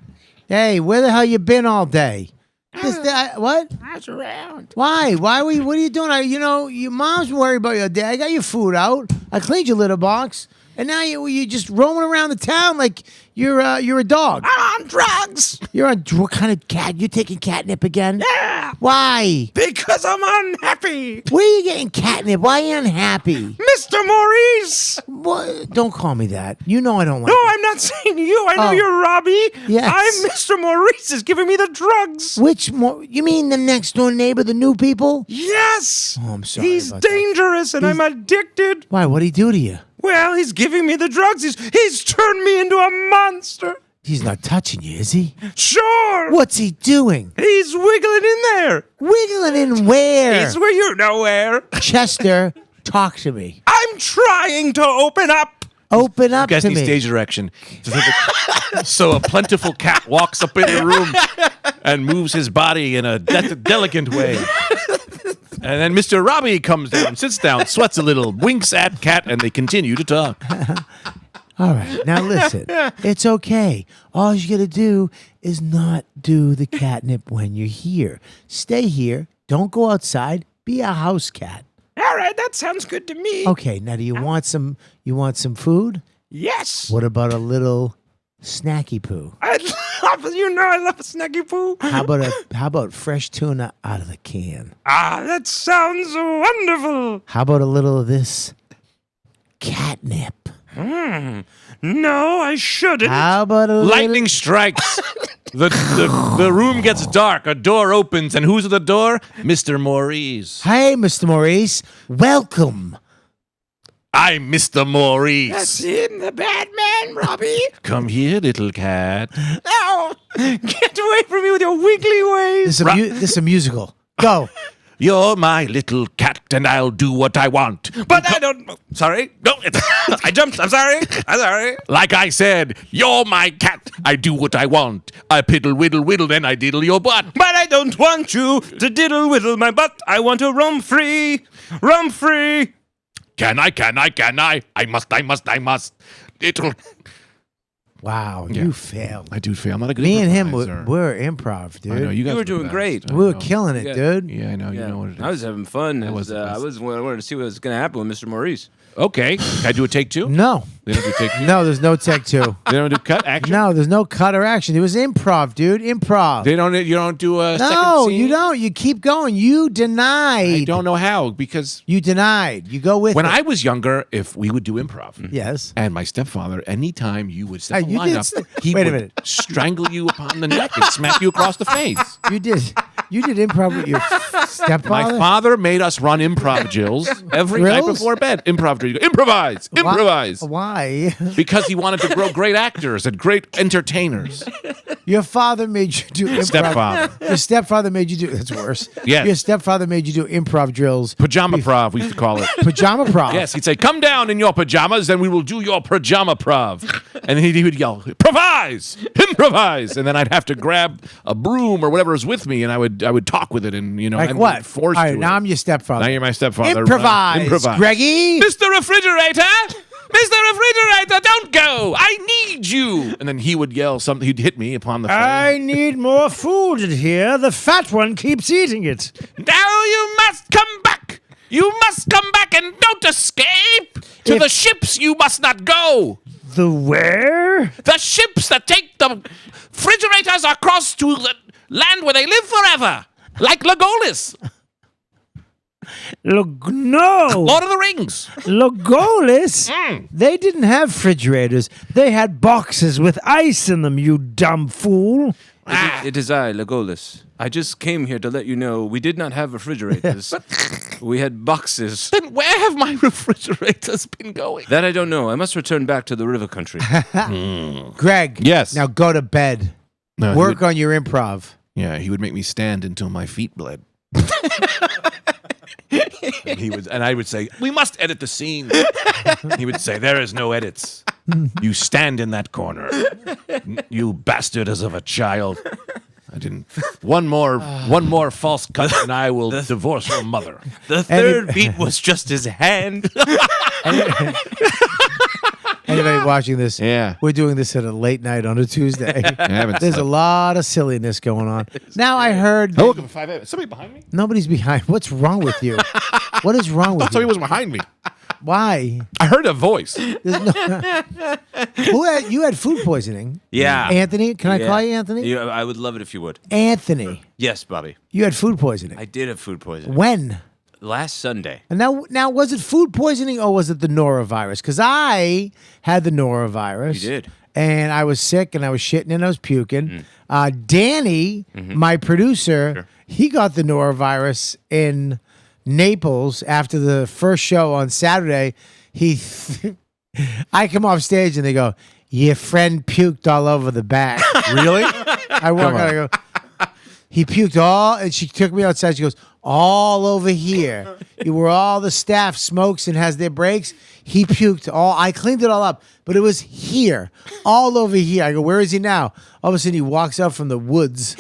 Hey, where the hell you been all day? What? I was around. Why? What are you doing? Your mom's worried about your day. I got your food out. I cleaned your litter box, and now you just roaming around the town like you're a dog. I'm on drugs. You're on what kind of cat? You taking catnip again? Yeah. Why? Because I'm unhappy. Where are you getting catnip? Why are you unhappy? Mr. Maurice. What? Don't call me that. You know I don't like. No, I'm not saying you. I know Oh. you're Robbie. Yes. I'm Mr. Maurice is giving me the drugs. Which more? You mean the next door neighbor, the new people? Yes. Oh, I'm sorry. He's about that. dangerous and I'm addicted. Why? What'd he do to you? Well, he's giving me the drugs. He's turned me into a monster. He's not touching you, is he? Sure. What's he doing? He's wiggling in there. Wiggling in where? He's where you know where. Chester, talk to me. I'm trying to open up. Open up Guys to need me. stage direction. So a plentiful cat walks up in the room and moves his body in a delicate way. And then Mr. Robbie comes down, sits down, sweats a little, winks at cat, and they continue to talk. All right, now listen. It's okay. All you got to do is not do the catnip when you're here. Stay here. Don't go outside. Be a house cat. All right, that sounds good to me. Okay, now do you want some food? Yes. What about a little snacky poo? I love a snacky poo. How about fresh tuna out of the can? Ah, that sounds wonderful. How about a little of this catnip? No, I shouldn't. How about a Lightning strikes. The room gets dark. A door opens, and who's at the door? Mr. Maurice. Hey, Mr. Maurice, welcome. I'm Mr. Maurice. That's him, the bad man, Robbie. Come here, little cat. No, get away from me with your wiggly ways. This is a musical. Go. You're my little cat, and I'll do what I want. But I don't. Sorry. No, I jumped. I'm sorry. I'm sorry. like I said, you're my cat. I do what I want. I piddle, whittle, whittle, then I diddle your butt. But I don't want you to diddle whittle my butt. I want to roam free. Roam free. Can I? I must. It'll. Wow, you failed. I do feel. I'm not a good Me and him, improviser. we're improv, dude. I know, you guys You were the doing best. great. I We were know. killing it, Yeah. dude. Yeah, I know. You know what it is. I was having fun. That was the I best. wanted to see what was going to happen with Mr. Maurice. Okay. Can I do a take two? No, They don't do take two? no, there's no take two. They don't do cut action? No, there's no cut or action. It was improv, dude. Improv. You don't do a second No, scene? you don't. You keep going. You denied. I don't know how, because You denied. You go with when it. I was younger, if we would do improv, Yes. and my stepfather, anytime you would step Hey, a you line did up, st- he wait a would minute. strangle you upon the neck and smack you across the face. You did. You did improv with your My stepfather. father made us run improv drills every night Drills? before bed. Improv drills. You go, improvise. Why? Because he wanted to grow great actors and great entertainers. Your father made you do improv. Stepfather. Your stepfather made you do. That's worse. Yes. Your stepfather made you do improv drills. Pajama prov, we used to call it. Pajama prov. Yes, he'd say, "Come down in your pajamas, and we will do your pajama prov." And then he would yell, "Improvise, improvise!" And then I'd have to grab a broom or whatever was with me, and I would talk with it, and Like and what? Forced All right, to now it. I'm your stepfather. Now you're my stepfather. Improvise, Improvise, Greggy. Mr. Refrigerator. Mr. Refrigerator, don't go! I need you! And then he would yell something. He'd hit me upon the face. I need more food in here. The fat one keeps eating it. Now you must come back! You must come back and don't escape! To the ships you must not go! The where? The ships that take the refrigerators across to the land where they live forever! Like Legolas! No. Lord of the Rings! Legolas? They didn't have refrigerators. They had boxes with ice in them, you dumb fool. It is I, Legolas. I just came here to let you know we did not have refrigerators. We had boxes. Then where have my refrigerators been going? That I don't know. I must return back to the river country. Greg. Yes. Now go to bed. No, Work on your improv. Yeah, he would make me stand until my feet bled. And I would say, "We must edit the scene." He would say, "There is no edits. You stand in that corner. You bastard as of a child." I didn't. One more false cut, and I will divorce your mother. The third beat was just his hand. Anybody watching this? Yeah. We're doing this at a late night on a Tuesday. haven't There's a slept. lot of silliness going on. Now I heard Oh, look, 5'8". Somebody behind me? nobody's behind. What's wrong with you? What is wrong with Somebody you? was behind me. Why? I heard a voice. There's no- you had food poisoning. Yeah. Anthony, can I call you Anthony? Yeah, I would love it if you would. Anthony, Yes, Bobby. you had food poisoning. I did have food poisoning. When? Last Sunday. And now, was it food poisoning or was it the norovirus? Because I had the norovirus. You did. And I was sick and I was shitting and I was puking. Danny, my producer, he got the norovirus in Naples after the first show on Saturday. I come off stage and they go, "Your friend puked all over the back." Really? I walk out, I go, "He puked all," and she took me outside. She goes, "All over here, where all the staff smokes and has their breaks. He puked all. I cleaned it all up, but it was here, all over here." I go, "Where is he now?" All of a sudden, he walks out from the woods,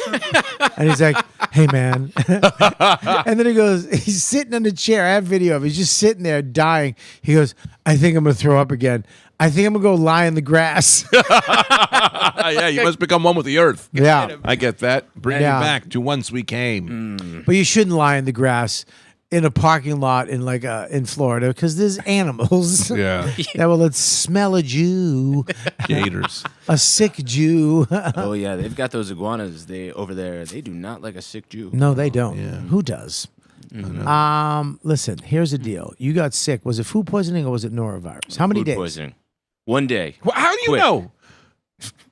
and he's like, "Hey, man," and then he goes, he's sitting in the chair. I have video of him. He's just sitting there dying. He goes, "I think I'm gonna throw up again. I think I'm gonna go lie in the grass. Yeah, you must become one with the earth. Yeah. I get that. Bring Yeah. me back to whence we came. But you shouldn't lie in the grass in a parking lot in Florida because there's animals. Yeah. that will smell a Jew, Gators. a sick Jew. Oh yeah, they've got those iguanas. Over there. They do not like a sick Jew. No, they don't. Yeah. Who does? Listen, here's the deal. You got sick. Was it food poisoning or was it norovirus? How many Food days? poisoning. 1 day. Well, how do you Quick. know?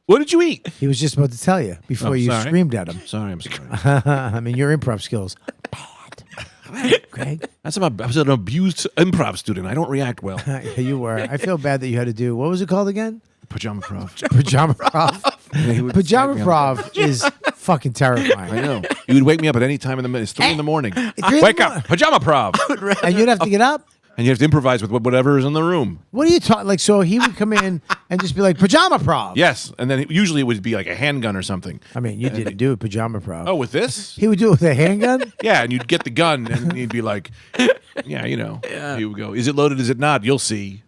What did you eat? He was just about to tell you before you sorry. screamed at him. Sorry, I'm sorry. I mean, your improv skills. Bad. Greg. I was an abused improv student. I don't react well. You were. I feel bad that you had to do, what was it called again? Pajama prof. Pajama Prov. Pajama Prov is fucking terrifying. I know. You would wake me up at any time in the morning. It's 3 in the morning. 3 in the Wake morning. up. Pajama prof. And you'd have to get up? And you have to improvise with whatever is in the room. What are you talking? Like, so he would come in and just be like, Pajama Prov. Yes. And then usually it would be like a handgun or something. I mean, you didn't do it, Pajama Prov. Oh, with this? He would do it with a handgun? Yeah, and you'd get the gun and he'd be like, yeah, you know. He would go, is it loaded, is it not? You'll see.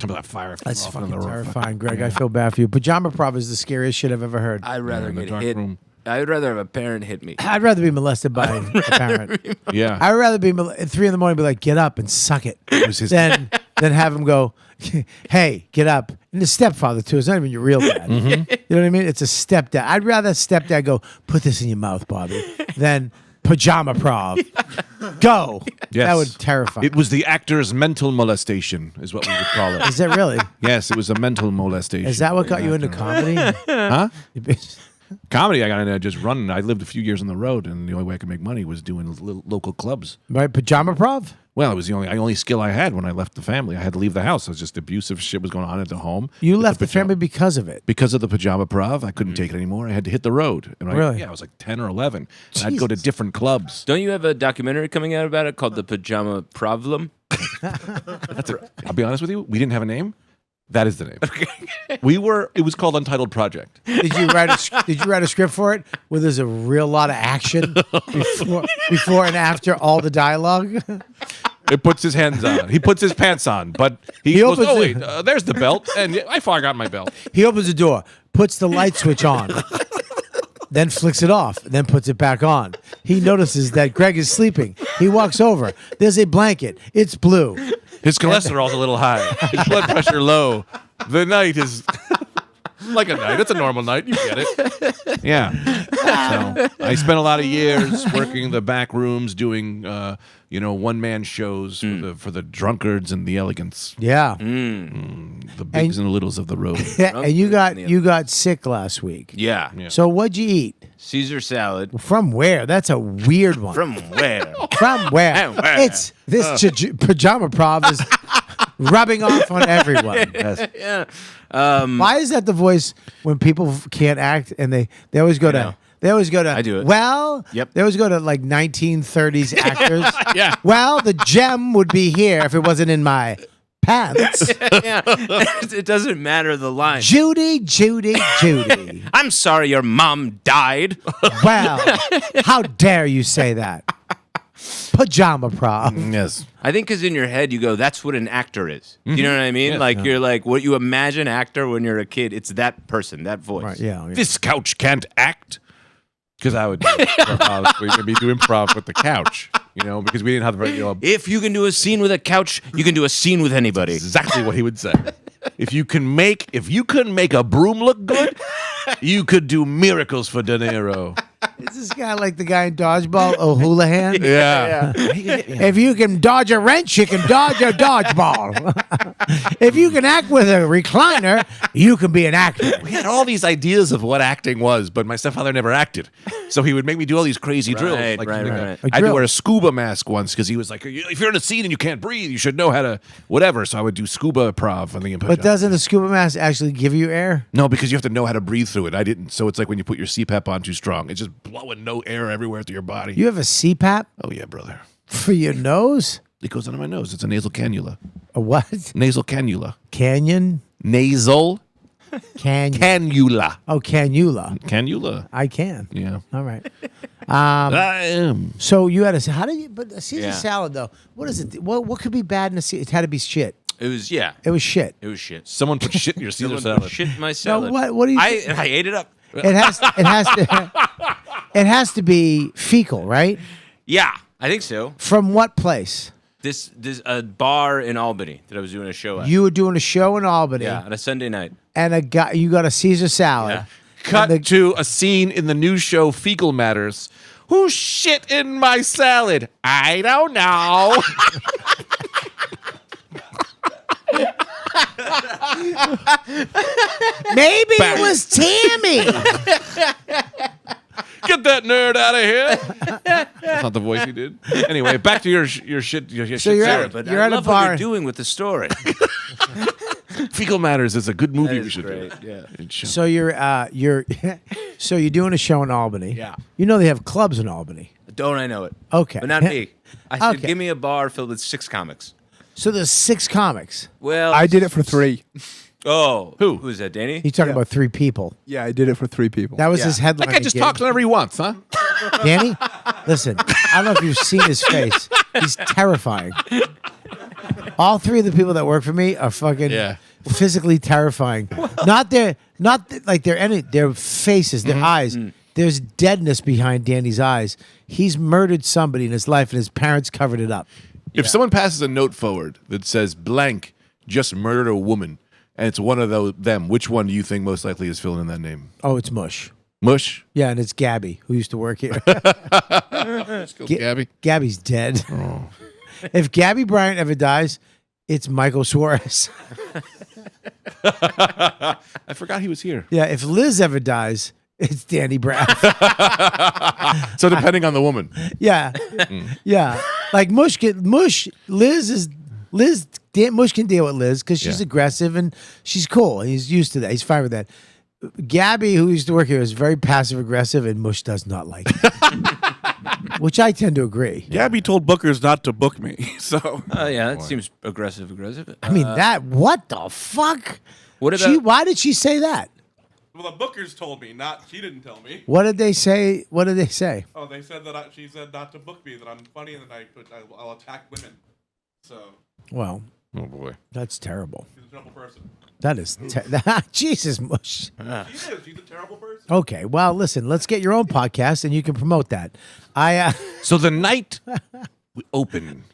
Some of that fire. That's off in fucking the roof. terrifying, Greg. I feel bad for you. Pajama Prov is the scariest shit I've ever heard. I'd rather in the get dark hit. room. I would rather have a parent hit me. I'd rather be molested by a parent. Yeah. I'd rather be at 3 in the morning be like, get up and suck it. Then have him go, hey, get up. And the stepfather, too. It's not even your real dad. You know what I mean? It's a stepdad. I'd rather stepdad go, put this in your mouth, Bobby, than Pajama Prov. Go. Yes. That would terrify. It was the actor's mental molestation, is what we would call it. Is that really? Yes, it was a mental molestation. Is that what got you into comedy? Huh? Comedy, I got into just running. I lived a few years on the road, and the only way I could make money was doing local clubs. Right? Pajama Prov? Well, it was the only skill I had when I left the family. I had to leave the house. It was just abusive shit was going on at the home. You With left the pajama- family because of it. Because of the Pajama Prov, I couldn't take it anymore. I had to hit the road. And Really? I was like 10 or 11. And I'd go to Jesus. different clubs. Don't you have a documentary coming out about it called The Pajama Problem? I'll be honest with you, we didn't have a name. That is the name. It was called Untitled Project. Did you write a script for it where there's a real lot of action before and after all the dialogue? It puts his hands on. He puts his pants on, but he He goes, opens oh, it- wait, there's the belt. And I forgot my belt. He opens the door, puts the light switch on, then flicks it off, then puts it back on. He notices that Greg is sleeping. He walks over. There's a blanket. It's blue. His cholesterol's a little high. His blood pressure low. The night is like a night. It's a normal night. You get it. Yeah. So I spent a lot of years working the back rooms, doing one-man shows for the drunkards and the elegants, Yeah. the bigs and the littles of the road. And you got sick last week. Yeah. So what'd you eat? Caesar salad. From where? That's a weird one. From where? From where? Where? It's this Pajama Prov is rubbing off on everyone. Yeah. Why is that the voice when people can't act and they always go to they always go to I do it. Well, Yep. They always go to like 1930s actors. Yeah. Well, the gem would be here if it wasn't in my pants. Yeah. It doesn't matter the line. Judy, Judy, Judy. I'm sorry your mom died. Well, how dare you say that? Pajama Prov. Yes. I think because in your head you go, that's what an actor is. You know what I mean? Yeah. Like you're like what you imagine actor when you're a kid. It's that person, that voice. Right, yeah. This couch can't act. Because I would do improv with the couch, because we didn't have the If you can do a scene with a couch, you can do a scene with anybody. exactly what he would say. If you couldn't make a broom look good, you could do miracles for De Niro. Is this guy like the guy in Dodgeball, O'Houlihan? Yeah. If you can dodge a wrench, you can dodge a dodgeball. If you can act with a recliner, you can be an actor. We had all these ideas of what acting was, but my stepfather never acted. So he would make me do all these crazy drills. Right, Like, right. I A had to drill. wear a scuba mask once because he was like, if you're in a scene and you can't breathe, you should know how to whatever. So I would do scuba prov on the But doesn't the scuba mask actually give you air? No, because you have to know how to breathe through it. I didn't. So it's like when you put your CPAP on too strong. It's just blowing no air everywhere through your body. You have a CPAP Oh, yeah, brother. for your nose? It goes under my nose. It's a nasal cannula. A what? Nasal cannula. Canyon? Nasal Canyon. cannula. Oh, cannula. Cannula. I can. Yeah. All right. I am. So you had a how did you? But a Caesar Yeah. salad though. What is it? What could be bad in a Caesar? It had to be shit. It was yeah. It was shit. It was shit. Someone put shit in your Caesar Someone put salad. shit in my No, salad. what do you? I ate it up. It has to be fecal, right? Yeah, I think so. From what place? This a bar in Albany that I was doing a show at. You were doing a show in Albany, Yeah, on a Sunday night. and you got a Caesar salad. Yeah. Cut to a scene in the new show Fecal Matters. Who shit in my salad? I don't know. Maybe it was Tammy. Get that nerd out of here. That's not the voice he did. Anyway, back to your shit. Your So shit you're salad. at, But you're I at a love what bar. you're doing with the story. Fecal Matters is a good movie That we is should great, do. yeah. It should- So you're so you're doing a show in Albany. Yeah. You know they have clubs in Albany. Don't I know it? Okay. But not me. I said, Okay. give me a bar filled with 6 comics. So there's 6 comics. Well, I did it for 3. Oh, Who? Who's that? Danny? He's talking Yeah. about 3 people. Yeah, I did it for 3 people. That was Yeah. his headline. That guy just talks whenever he wants, huh? Danny, listen. I don't know if you've seen his face. He's terrifying. All 3 of the people that work for me are fucking physically terrifying. Not their faces, their eyes. There's deadness behind Danny's eyes. He's murdered somebody in his life, and his parents covered it up. If someone passes a note forward that says blank just murdered a woman, and it's one of them, which one do you think most likely is filling in that name? Oh, it's Mush. Mush? Yeah, and it's Gabby, who used to work here. Gabby? Gabby's dead. If Gabby Bryant ever dies, it's Michael Suarez. I forgot he was here. Yeah, if Liz ever dies, it's Danny Brown. So depending on the woman. Yeah, yeah. Like Mush can deal with Liz because she's Yeah. aggressive and she's cool. He's used to that. He's fine with that. Gabby, who used to work here, is very passive aggressive, and Mush does not like it. Which I tend to agree. Gabby told bookers not to book me, so Oh, yeah, that seems aggressive. I mean, what the fuck? What about... Why did she say that? well, the bookers told me, not she didn't tell me. What did they say? What did they say? Oh, they said that she said not to book me, that I'm funny and that I'll attack women. So Well, Oh, boy. that's terrible. she's a terrible person. That is Jesus, Mush. She is. She's a terrible person. Okay, well, listen. Let's get your own podcast, and you can promote that. So the night we open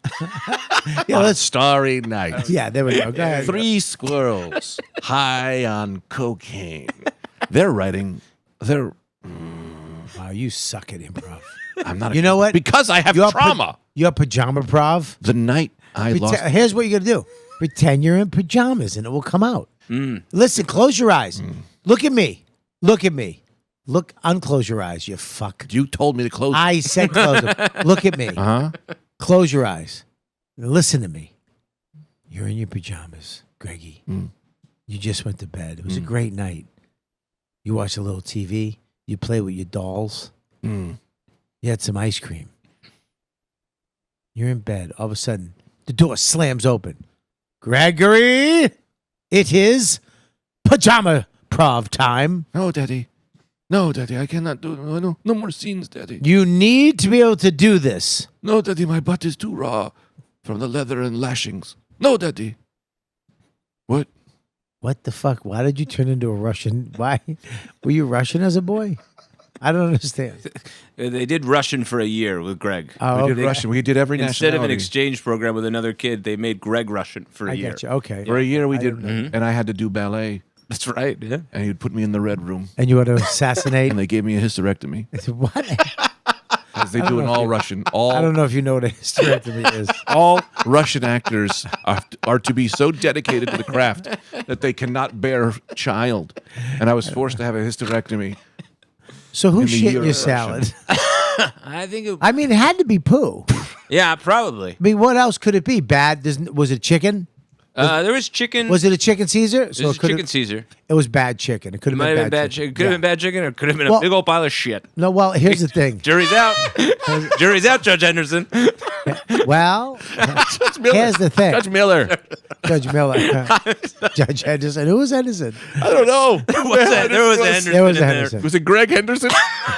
Yeah, on a let's. starry night. Yeah, there we go. Go ahead. 3 squirrels high on cocaine. They're writing. Wow, you suck at improv. I'm not. You know what? Because I have Your trauma. Your pajama prov. The night I lost. Here's what you got to do: pretend you're in pajamas, and it will come out. Listen, close your eyes. Look at me. Look at me. Unclose your eyes. You fuck. You told me to close. I said close them. Look at me. Uh huh. Close your eyes. Listen to me. You're in your pajamas, Greggy. You just went to bed. It was a great night. You watched a little TV. You play with your dolls. You had some ice cream. You're in bed. All of a sudden, the door slams open. Gregory, it is pajama prov time. No, Daddy. No, Daddy. I cannot do. No more scenes, Daddy. You need to be able to do this. No, Daddy. My butt is too raw from the leather and lashings. No, Daddy. What? What the fuck? Why did you turn into a Russian? Why? Were you Russian as a boy? I don't understand. They did Russian for a year with Greg. Oh, We did okay. Russian. We did every Instead of an nationality. exchange program with another kid, they made Greg Russian for a I year. get you. Okay. For a year, we did, didn't and I had to do ballet, That's right. Yeah. and he'd put me in the red room, And you had to assassinate. and they gave me a hysterectomy, What? as they do in all Russian. I don't know if you know what a hysterectomy is. All Russian actors are to be so dedicated to the craft that they cannot bear child, and I was forced to have a hysterectomy. So who In the shit in year your of salad? I think it... I mean, it had to be poo. Yeah, probably. I mean, what else could it be? Bad? Was it chicken? There was chicken. Was it a chicken Caesar? It was it could've- chicken Caesar. It was bad chicken. It could It have might been have been bad chicken. Could have been bad chicken, or could have been a Well- big old pile of shit. No, well, here's the thing. Jury's out. Jury's out, Judge Henderson. Well, Judge Miller. here's the thing. Judge Miller. Judge Miller. Judge Henderson. Who was Henderson? I don't know. There was a Henderson. There was in a there. Henderson. Was it Greg Henderson?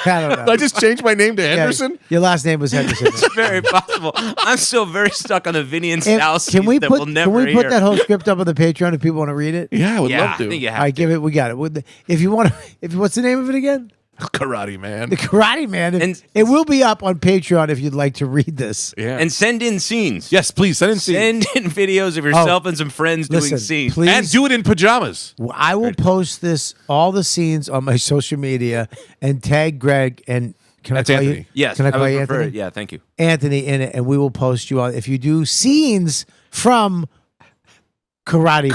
I don't know. I just changed my name to Yeah, Henderson. your last name was Henderson. Very possible. I'm still very stuck on the Vinny and Sal Can we that put we'll never can we put hear. that whole script up on the Patreon if people want to read it? Yeah, I would Yeah, love I to. think you All have right, give it. We got it. If you want to, what's the name of it again? Karate Man. The Karate Man. And- It will be up on Patreon if you'd like to read this. Yeah. And send in scenes. yes, please send in scenes. Send in videos of yourself and some friends doing Listen, scenes. please. And do it in pajamas. I will post all the scenes on my social media and tag Greg and can That's I call Anthony. you? Yes, Can I call would you prefer Anthony? it. Yeah, thank you. Anthony in it, and we will post you on if you do scenes from Karate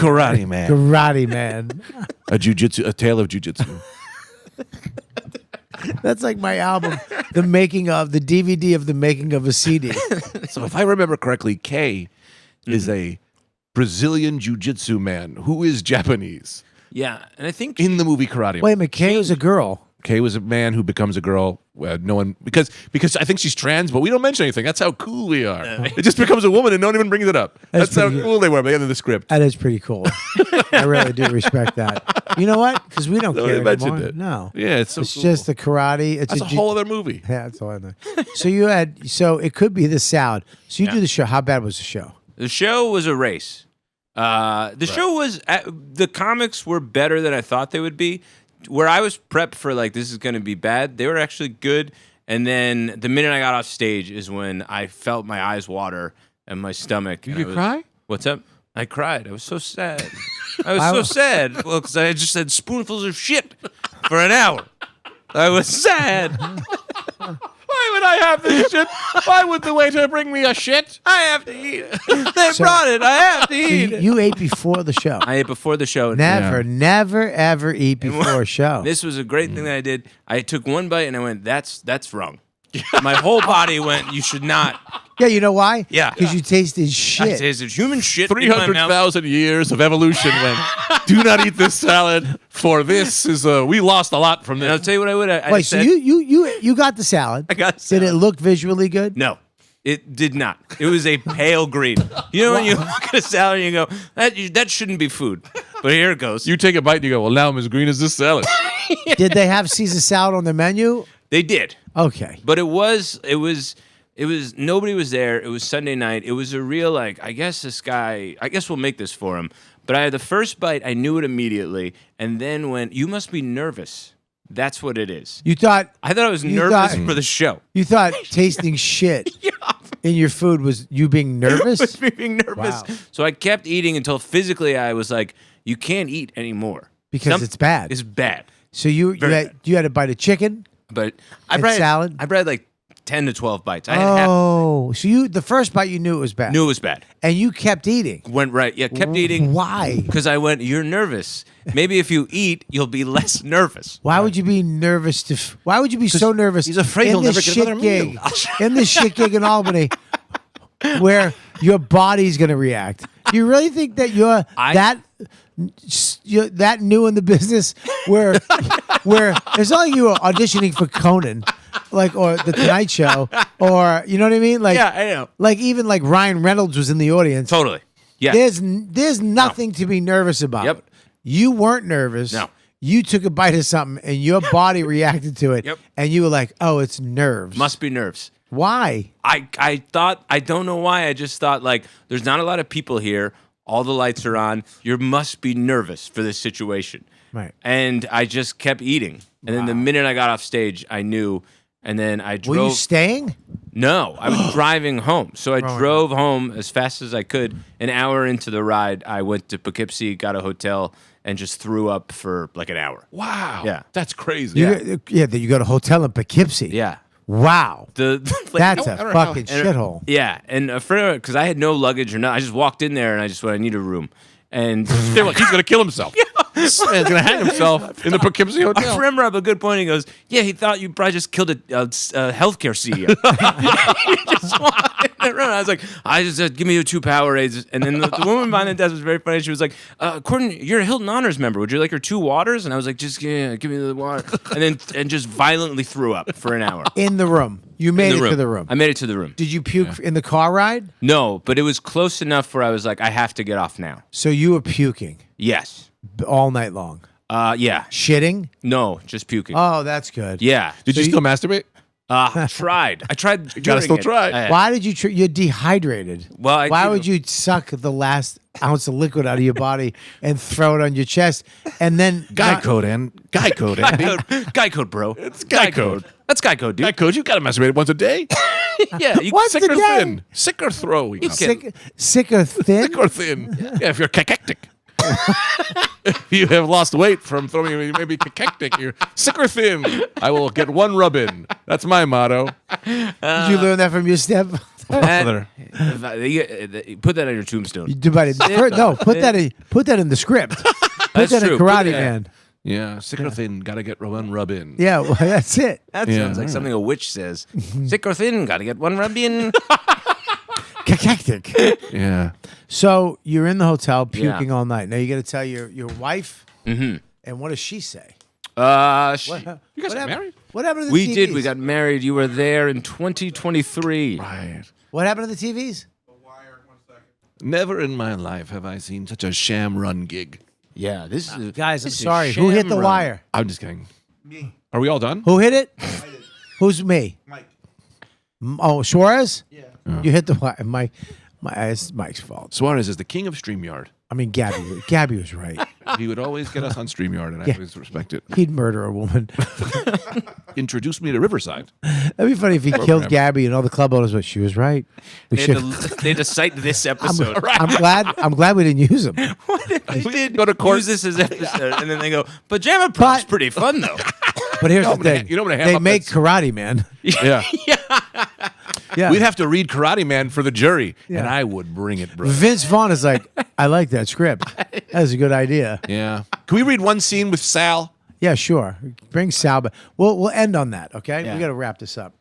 Man. Karate Man. A tale of jujitsu. That's like my album, the DVD of the making of a CD. So if I remember correctly, Kay is a Brazilian jiu-jitsu man who is Japanese Yeah, and I think in the movie Karate Man. Wait a minute, Kay was a girl. Kay was a man who becomes a girl. No one because I think she's trans, but we don't mention anything. That's how cool we are. It just becomes a woman, and no one even brings it up. That's how pretty good. cool they were by the end of the script. That is pretty cool. I really do respect that. You know what? Because we don't Nobody care mentioned anymore. it. No. Yeah, it's so It's cool. just the karate. It's That's a whole other movie. Yeah, that's all I know. So it could be the salad. So you do the show. How bad was the show? the show was a race. The show was the comics were better than I thought they would be. Where I was prepped for like this is going to be bad, they were actually good. And then the minute I got off stage is when I felt my eyes water and my stomach. You and I could cry? What's up? I cried. I was so sad. I was so sad. Well, because I just had spoonfuls of shit for an hour. I was sad. Why would I have this shit? Why would the waiter bring me a shit? I have to eat it. They brought it. I have to So eat it. you ate before the show. I ate before the show. Never, ever eat before a show. This was a great thing that I did. I took one bite and I went, that's wrong. My whole body went, you should not. Yeah, you know why? Yeah. Because you tasted I shit. tasted human shit in my mouth. 300,000 years of evolution went, do not eat this salad, for this is, we lost a lot from And I'll this. tell you what I would. I Wait, so said, you got the salad. I got Did salad. it look visually good? No, it did not. It was a pale green. You know when you look at a salad and you go, that shouldn't be food. But here it goes. You take a bite and you go, well, now I'm as green as this salad. Did they have Caesar salad on the menu? They did. Okay. But it was nobody was there. It was Sunday night. It was a real I guess we'll make this for him. But I had the first bite, I knew it immediately, and then went, you must be nervous. That's what it is. You thought I thought I was You nervous thought- for the show. you thought tasting shit in your food was you being nervous? It was me being nervous. Wow. So I kept eating until physically I was like, you can't eat anymore. Because it's bad. It's bad. So you Very had a bite of chicken? But I And bred salad? I bred like 10 to 12 bites. I had half, Oh, so the first bite you knew it was bad. knew it was bad. And you kept eating. Went right. Yeah, kept eating. Why? Because I went, you're nervous. Maybe if you eat, you'll be less nervous. Why would you be nervous why would you be so nervous? he's afraid in he'll this never get shit another gig, meal. in this shit gig in Albany where your body's going to react? You really think that you're that new in the business where it's not like you were auditioning for Conan or the Tonight Show or you know what I mean? Like Yeah, I know. Like even like Ryan Reynolds was in the audience. Totally. Yeah. There's nothing to be nervous about. Yep. You weren't nervous. No. You took a bite of something and your body reacted to it. Yep. And you were like, oh, it's nerves. Must be nerves. Why? I thought, I don't know why. I just thought there's not a lot of people here. All the lights are on. You must be nervous for this situation. Right. And I just kept eating. And then the minute I got off stage, I knew. And then I drove. Were you staying? No, I was driving home. So I drove home as fast as I could. An hour into the ride, I went to Poughkeepsie, got a hotel, and just threw up for like an hour. Wow. Yeah. That's crazy. You got a hotel in Poughkeepsie. Yeah. Wow. That's a I don't know fucking and- shithole. Yeah, and a friend, because I had no luggage or nothing, I just walked in there and I just went, I need a room. And They're like, he's going to kill himself. This man's gonna hang himself in the Poughkeepsie Our Hotel. friend brought up a good point. He goes, "Yeah, he thought you probably just killed a healthcare CEO." He just wanted to run. I was like, "I just said, give me your 2 Powerades." And then the woman behind the desk was very funny. She was like, "Courtney, you're a Hilton Honors member. Would you like your 2 waters?" And I was like, "Just give me the water." And just violently threw up for an hour. In the room. You made it to the room. I made it to the room. Did you puke in the car ride? No, but it was close enough where I was like, I have to get off now. So you were puking Yes. all night long. Yeah. Shitting? No, just puking. Oh, that's good. Yeah. Did you still masturbate? Tried. I tried. Gotta doing still it. try. Why did you? You're dehydrated. Well, why would you suck the last ounce of liquid out of your body and throw it on your chest, and then Guy code, Andy. Guy code, bro. It's guy code. That's guy code, dude. Guy code, you gotta masturbate once a day. Yeah. You, What's Sick the or day? thin. Sick or throw. You Sick or thin? Sick or thin. Yeah, if you're cachectic. If you have lost weight from throwing, maybe cachectic. You're sick or thin. I will get 1 rub in. That's my motto. Did you learn that from your step? Father. put that on your tombstone. Put that in the script. Put That's that true. in Karate Put that- Man. Yeah, sick or thin, gotta get 1 rub in. Yeah, well, that's it. That Yeah. sounds like something a witch says. Sick or thin, gotta get 1 rub in. Cacactic. Yeah. So you're in the hotel puking Yeah. all night. Now you got to tell your wife. Mm-hmm. And what does she say? You guys What got happened- married? What happened to the We TVs? did. We got married. You were there in 2023. Right. What happened to the TVs? Never in my life have I seen such a sham run gig. Yeah, this is Guys, I'm this is sorry. Who hit the sham wire? I'm just kidding. Me. Are we all done? Who hit it? Who's me? Mike. Oh, Suarez? Yeah. You hit the wire. It's Mike's fault. Suarez is the king of StreamYard. I mean, Gabby was right. He would always get us on StreamYard, and I Yeah. always respect it. He'd murder a woman. Introduce me to Riverside. That'd be funny if he killed Gabby and all the club owners, but she was right. We They should. had to cite this episode. I'm glad we didn't use him. We did go to court. use this as episode, and then they go, "Pajama Prop's But- pretty fun, though." But here's the I'm gonna- thing. you know what I'm gonna they ham up make that's- Karate Man. Yeah. Yeah. We'd have to read Karate Man for the jury, and I would bring it, bro. Vince Vaughn is like, I like that script. That's a good idea. Yeah. Can we read one scene with Sal? Yeah, sure. Bring Sal back. We'll end on that, okay? Yeah. We got to wrap this up.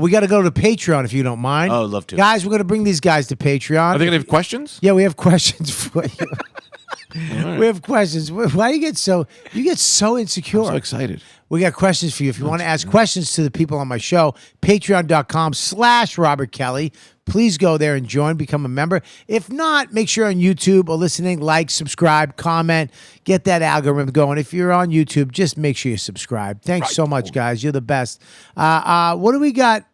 We got to go to Patreon if you don't mind. Oh, I'd love to. Guys, we're going to bring these guys to Patreon. Are they going to have questions? Yeah, we have questions for you. We have questions. Why do you get so insecure? I'm so excited. We got questions for you. If you want to ask questions to the people on my show, patreon.com/Robert Kelly. Please go there and join, become a member. If not, make sure on YouTube or listening, like, subscribe, comment, get that algorithm going. If you're on YouTube, just make sure you subscribe. Thanks so much, guys. You're the best. What do we got?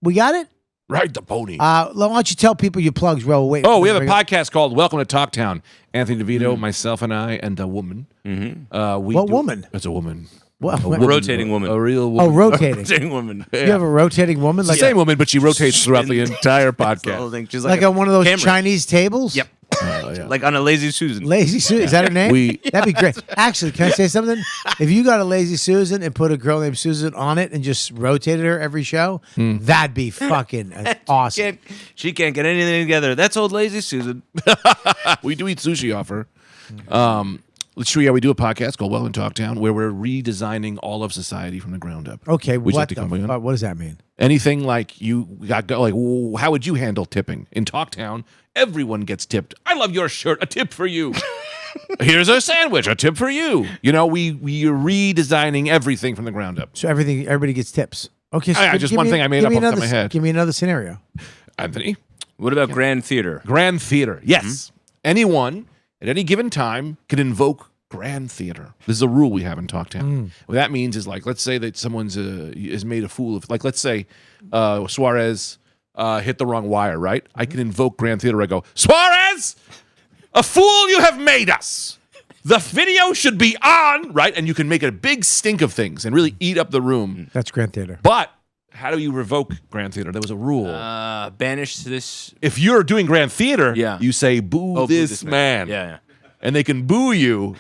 We got it? Ride the pony. Why don't you tell people your plugs, Ro? Wait. We have a podcast called Welcome to Talktown. Anthony DeVito, myself, and I, and a woman. What woman? It's a woman. What? A What? Rotating woman. A real Oh, woman. rotating. Rotating woman. You have a rotating woman? It's the same woman, but she rotates throughout the entire The whole podcast. thing. She's Like a on one of those camera. Chinese tables? Yep. Like on a Lazy Susan. Lazy Susan. Is that her name? We- That'd be great. Actually, can I say something? If you got a Lazy Susan and put a girl named Susan on it and just rotated her every show, that'd be fucking awesome. She can't get anything together. That's old Lazy Susan. We do eat sushi off her. Let's show you how we do a podcast called Welcome to Talktown, where we're redesigning all of society from the ground up. Okay, Would you what like to come in? what does that mean? Anything like you got like, how would you handle tipping in Talktown? Everyone gets tipped. I love your shirt. A tip for you. Here's a sandwich. A tip for you. You know, we are redesigning everything from the ground up. So everybody gets tips. Okay, so Just give one me- thing I made give up me off the top of another- my head. Give me another scenario. Anthony, What about Grand Theater? Grand Theater. Yes, anyone at any given time can invoke Grand Theater. This is a rule we have in Talktown. What that means is, like, let's say that someone's is made a fool of, like, let's say Suarez hit the wrong wire, right? I can invoke Grand Theater. I go, Suarez, a fool you have made us. The video should be on, right? And you can make a big stink of things and really eat up the room. That's Grand Theater. But how do you revoke Grand Theater? There was a rule. Banish this. If you're doing Grand Theater, Yeah. you say, boo Oh, this man. Yeah. And they can boo you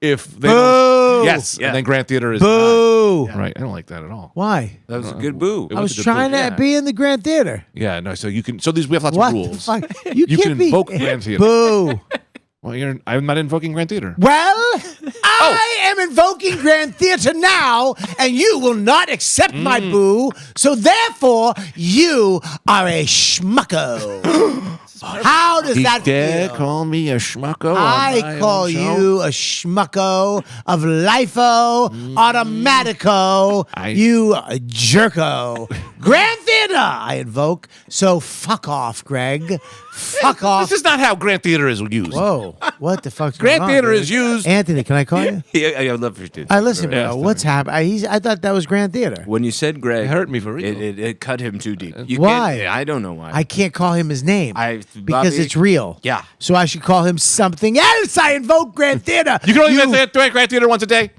if they Boo! don't. Yes. Yeah. And then Grand Theater is Boo! done. Right. I don't like that at all. Why? That was a good boo. It I was was a good trying boo. to be in the Grand Theater. Yeah, no, so you can, so we have lots What of the rules. fuck? You You can't can be invoke Grand Theater. Boo! Well, I'm not invoking Grand Theater. Well, I am invoking Grand Theater now, and you will not accept my boo. So therefore, you are a schmucko. How does that dare feel? call me a schmucko? on I my call own show? you a schmucko of lifeo automatico. You a jerko. Grand Theater, I invoke. So fuck off, Greg. Fuck off. This is not how Grand Theater is used. Whoa, what the fuck's Grand going on, Theater dude? is used. Anthony, can I call you? Yeah, I'd love for you to. All right, listen, Yeah, bro. What's happening? I thought that was Grand Theater. When you said Greg, It hurt me for real. It cut him too deep. You Why? can't- I don't know why. I can't call him his name because Bobby- it's real. Yeah. So I should call him something else. I invoke Grand Theater. You can only invoke Grand Theater once a day.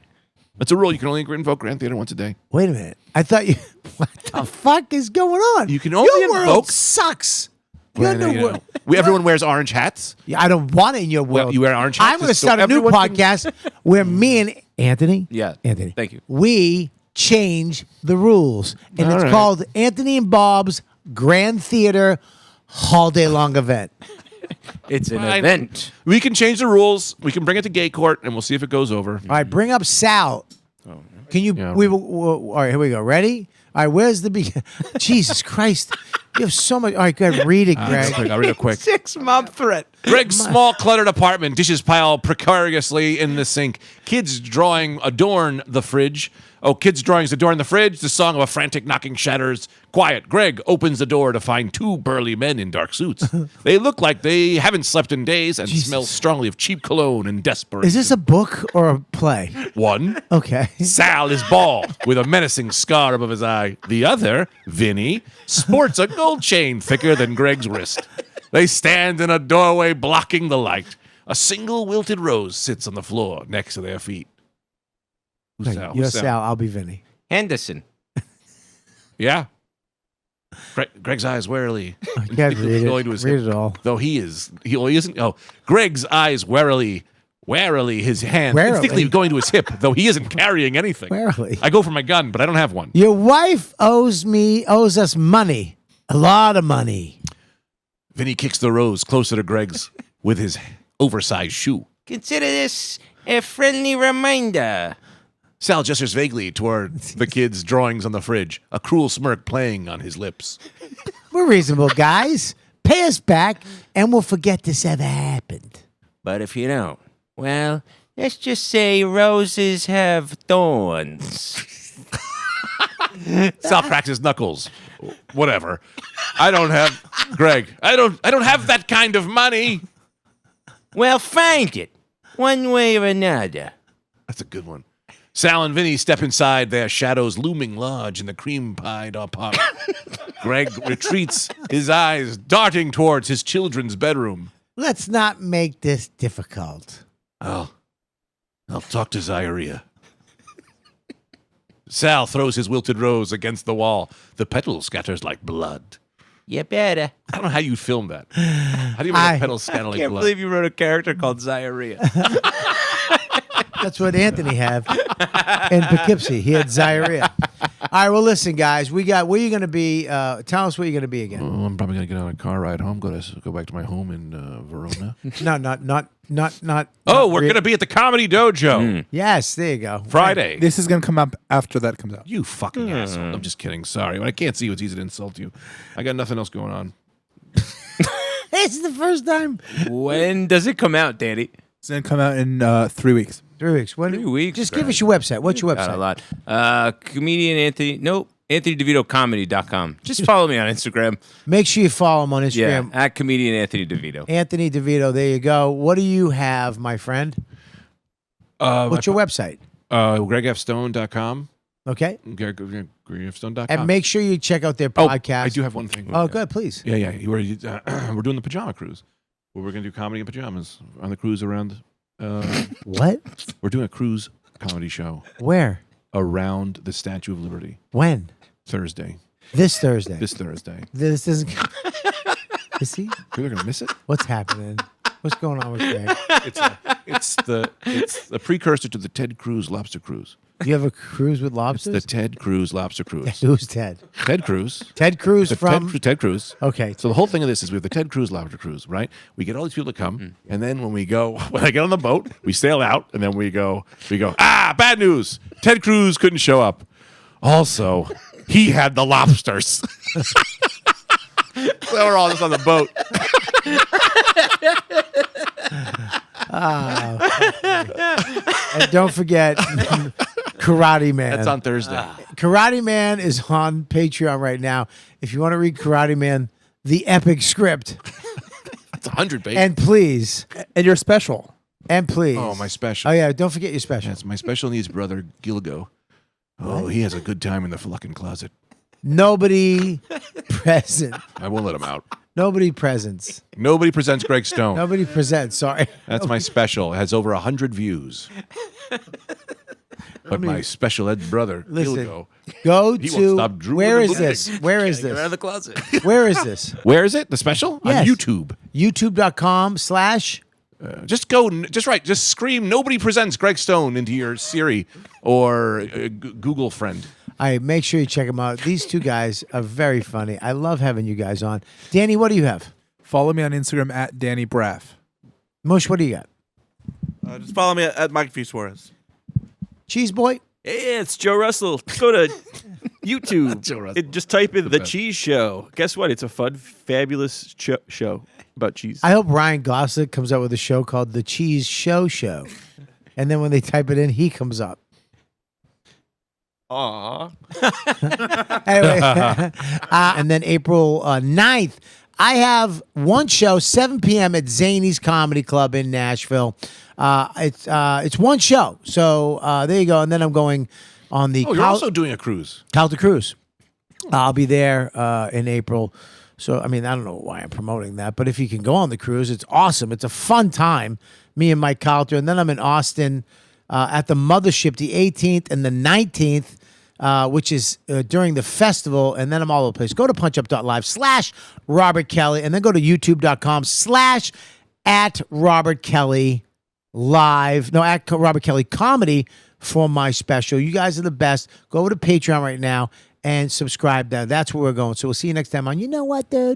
That's a rule. You can only invoke Grand Theater once a day. Wait a minute. I thought you. What the fuck is going on? You can only Your world invoke- sucks. Well, You're you the know, everyone wears orange hats. Yeah, I don't want it in your world. you wear orange hats I'm going to so start a new everyone can- podcast where me and Anthony. Yeah. Anthony. Thank you. We change the rules, and All it's right. called Anthony and Bob's Grand Theater All Day Long Event. It's an Fine. event. We can change the rules. We can bring it to gay court, and we'll see if it goes over. All right, bring up Sal. Can you? Yeah. All right, here we go. Ready? All right, where's the beginning? Jesus Christ, you have so much. All right, go ahead, read it, Greg. I'll read it quick. 6-month threat. Greg's small, cluttered apartment. Dishes pile precariously in the sink. Kids' drawing adorn the fridge. Oh, kids' drawings adorn the fridge. The song of a frantic knocking shatters. Quiet. Greg opens the door to find two burly men in dark suits. They look like they haven't slept in days and smell strongly of cheap cologne and desperation. Is this a book or a play? One? Okay. Sal is bald with a menacing scar above his eye. The other, Vinny, sports a gold chain thicker than Greg's wrist. They stand in a doorway blocking the light. A single wilted rose sits on the floor next to their feet. Who's Sal? You're Who's Sal. I'll be Vinny. Henderson. Yeah. Greg's eyes warily. I can't read Going it. to his Read hip. it all. Though he isn't. Oh, Greg's eyes warily, his hand Warily? instinctively going to his hip, though he isn't carrying anything. Warily? I go for my gun, but I don't have one. Your wife owes us money, a lot of money. Vinny kicks the rose closer to Greg's with his oversized shoe. Consider this a friendly reminder. Sal gestures vaguely toward the kid's drawings on the fridge, a cruel smirk playing on his lips. We're reasonable guys. Pay us back, and we'll forget this ever happened. But if you don't, well, let's just say roses have thorns. Sal cracks his knuckles. Whatever. I don't have Greg. I don't have that kind of money. Well, find it, one way or another. That's a good one. Sal and Vinny step inside, their shadows looming large in the cream-pied apartment. Greg retreats, his eyes darting towards his children's bedroom. Let's not make this difficult. I'll talk to Zaire. Sal throws his wilted rose against the wall. The petal scatters like blood. You better. I don't know how you film that. How do you make a petal scatter like Can't blood? believe you wrote a character called Zaire. That's what Anthony had in Poughkeepsie. He had diarrhea. All right, well, listen, guys. Where are you going to be? Tell us where you're going to be again. Oh, I'm probably going to get on a car ride home. Go back to my home in Verona. No, not. Oh, we're going to be at the Comedy Dojo Yes, there you go. Friday. This is going to come up after that comes out. You fucking asshole. I'm just kidding. Sorry. When I can't see you, it's easy to insult you. I got nothing else going on. This is the first time. When does it come out, Danny? It's going to come out in 3 weeks. 3 weeks. 3 weeks, Just give right. us your website. What's your Got a website? lot. Comedian Anthony. Nope. AnthonyDeVitoComedy.com. Just follow me on Instagram. Make sure you follow him on Yeah. Instagram. At Comedian Anthony DeVito. Anthony DeVito. There you go. What do you have, my friend? What's your website? GregFStone.com. Okay. GregFStone.com. And make sure you check out their Oh, podcast. I do have one thing. Oh, good, please. Yeah. We're doing the pajama cruise. Where we're going to do comedy in pajamas on the cruise around. What? We're doing a cruise comedy show Where? around the Statue of Liberty When? Thursday. This Thursday. This Thursday. This isn't. Is he? You're going to miss it? What's happening? What's going on with Greg? It's the precursor to the Ted Cruz lobster cruise. You have a cruise with It's lobsters? the Ted Cruz Lobster Cruise. Who's Ted? Ted Cruz. Ted Cruz The from. Ted Cruz. Okay. So the whole thing of this is we have the Ted Cruz Lobster Cruise, right? We get all these people to come, and then when I get on the boat, we sail out, and then we go, bad news. Ted Cruz couldn't show up. Also, he had the lobsters. So we're all just on the boat. And don't forget Karate Man. That's on Thursday. Karate Man is on Patreon right now. If you want to read Karate Man, the epic script, That's 100 pages. and please, And you're special. Oh, my special. Oh yeah, don't forget your special. That's my special needs brother, Gilgo. Oh, he has a good time in the fucking closet. Nobody present. I won't let him out. Nobody presents. Nobody presents Greg Stone. Nobody presents. Sorry. That's my special. It has over 100 views. But my special ed brother, Listen. Gilgo. Go He won't to stop drooling where and is this? moving. Where is Get out of this? the closet. Where is this? Where is it? The special? Yes. On YouTube. YouTube.com/ Just scream, nobody presents Greg Stone into your Siri or Google friend. I make sure you check them out. These two guys are very funny. I love having you guys on. Danny, what do you have? Follow me on Instagram at Danny Braff. Mush, what do you got? Just follow me at Mike V. Suarez. Cheese boy? Hey, it's Joe Russell. Go to YouTube. Joe Russell. Just type in The best. Cheese Show. Guess what? It's a fun, fabulous show about cheese. I hope Ryan Gosling comes out with a show called The Cheese Show. And then when they type it in, he comes up. Aw. Anyway, and then April 9th, I have one show, 7 p.m. at Zany's Comedy Club in Nashville. It's one show. So there you go. And then I'm going on the Oh, you're also doing a cruise. Calta Cruise. I'll be there in April. So, I mean, I don't know why I'm promoting that, but if you can go on the cruise, it's awesome. It's a fun time, me and Mike Calta. And then I'm in Austin at the Mothership the 18th and the 19th, which is during the festival. And then I'm all over the place. Go to punchup.live/Robert Kelly and then go to youtube.com/@Robert Kelly Live. No, at Robert Kelly Comedy for my special. You guys are the best. Go over to Patreon right now and subscribe there. That's where we're going. So we'll see you next time on You Know What, Dude?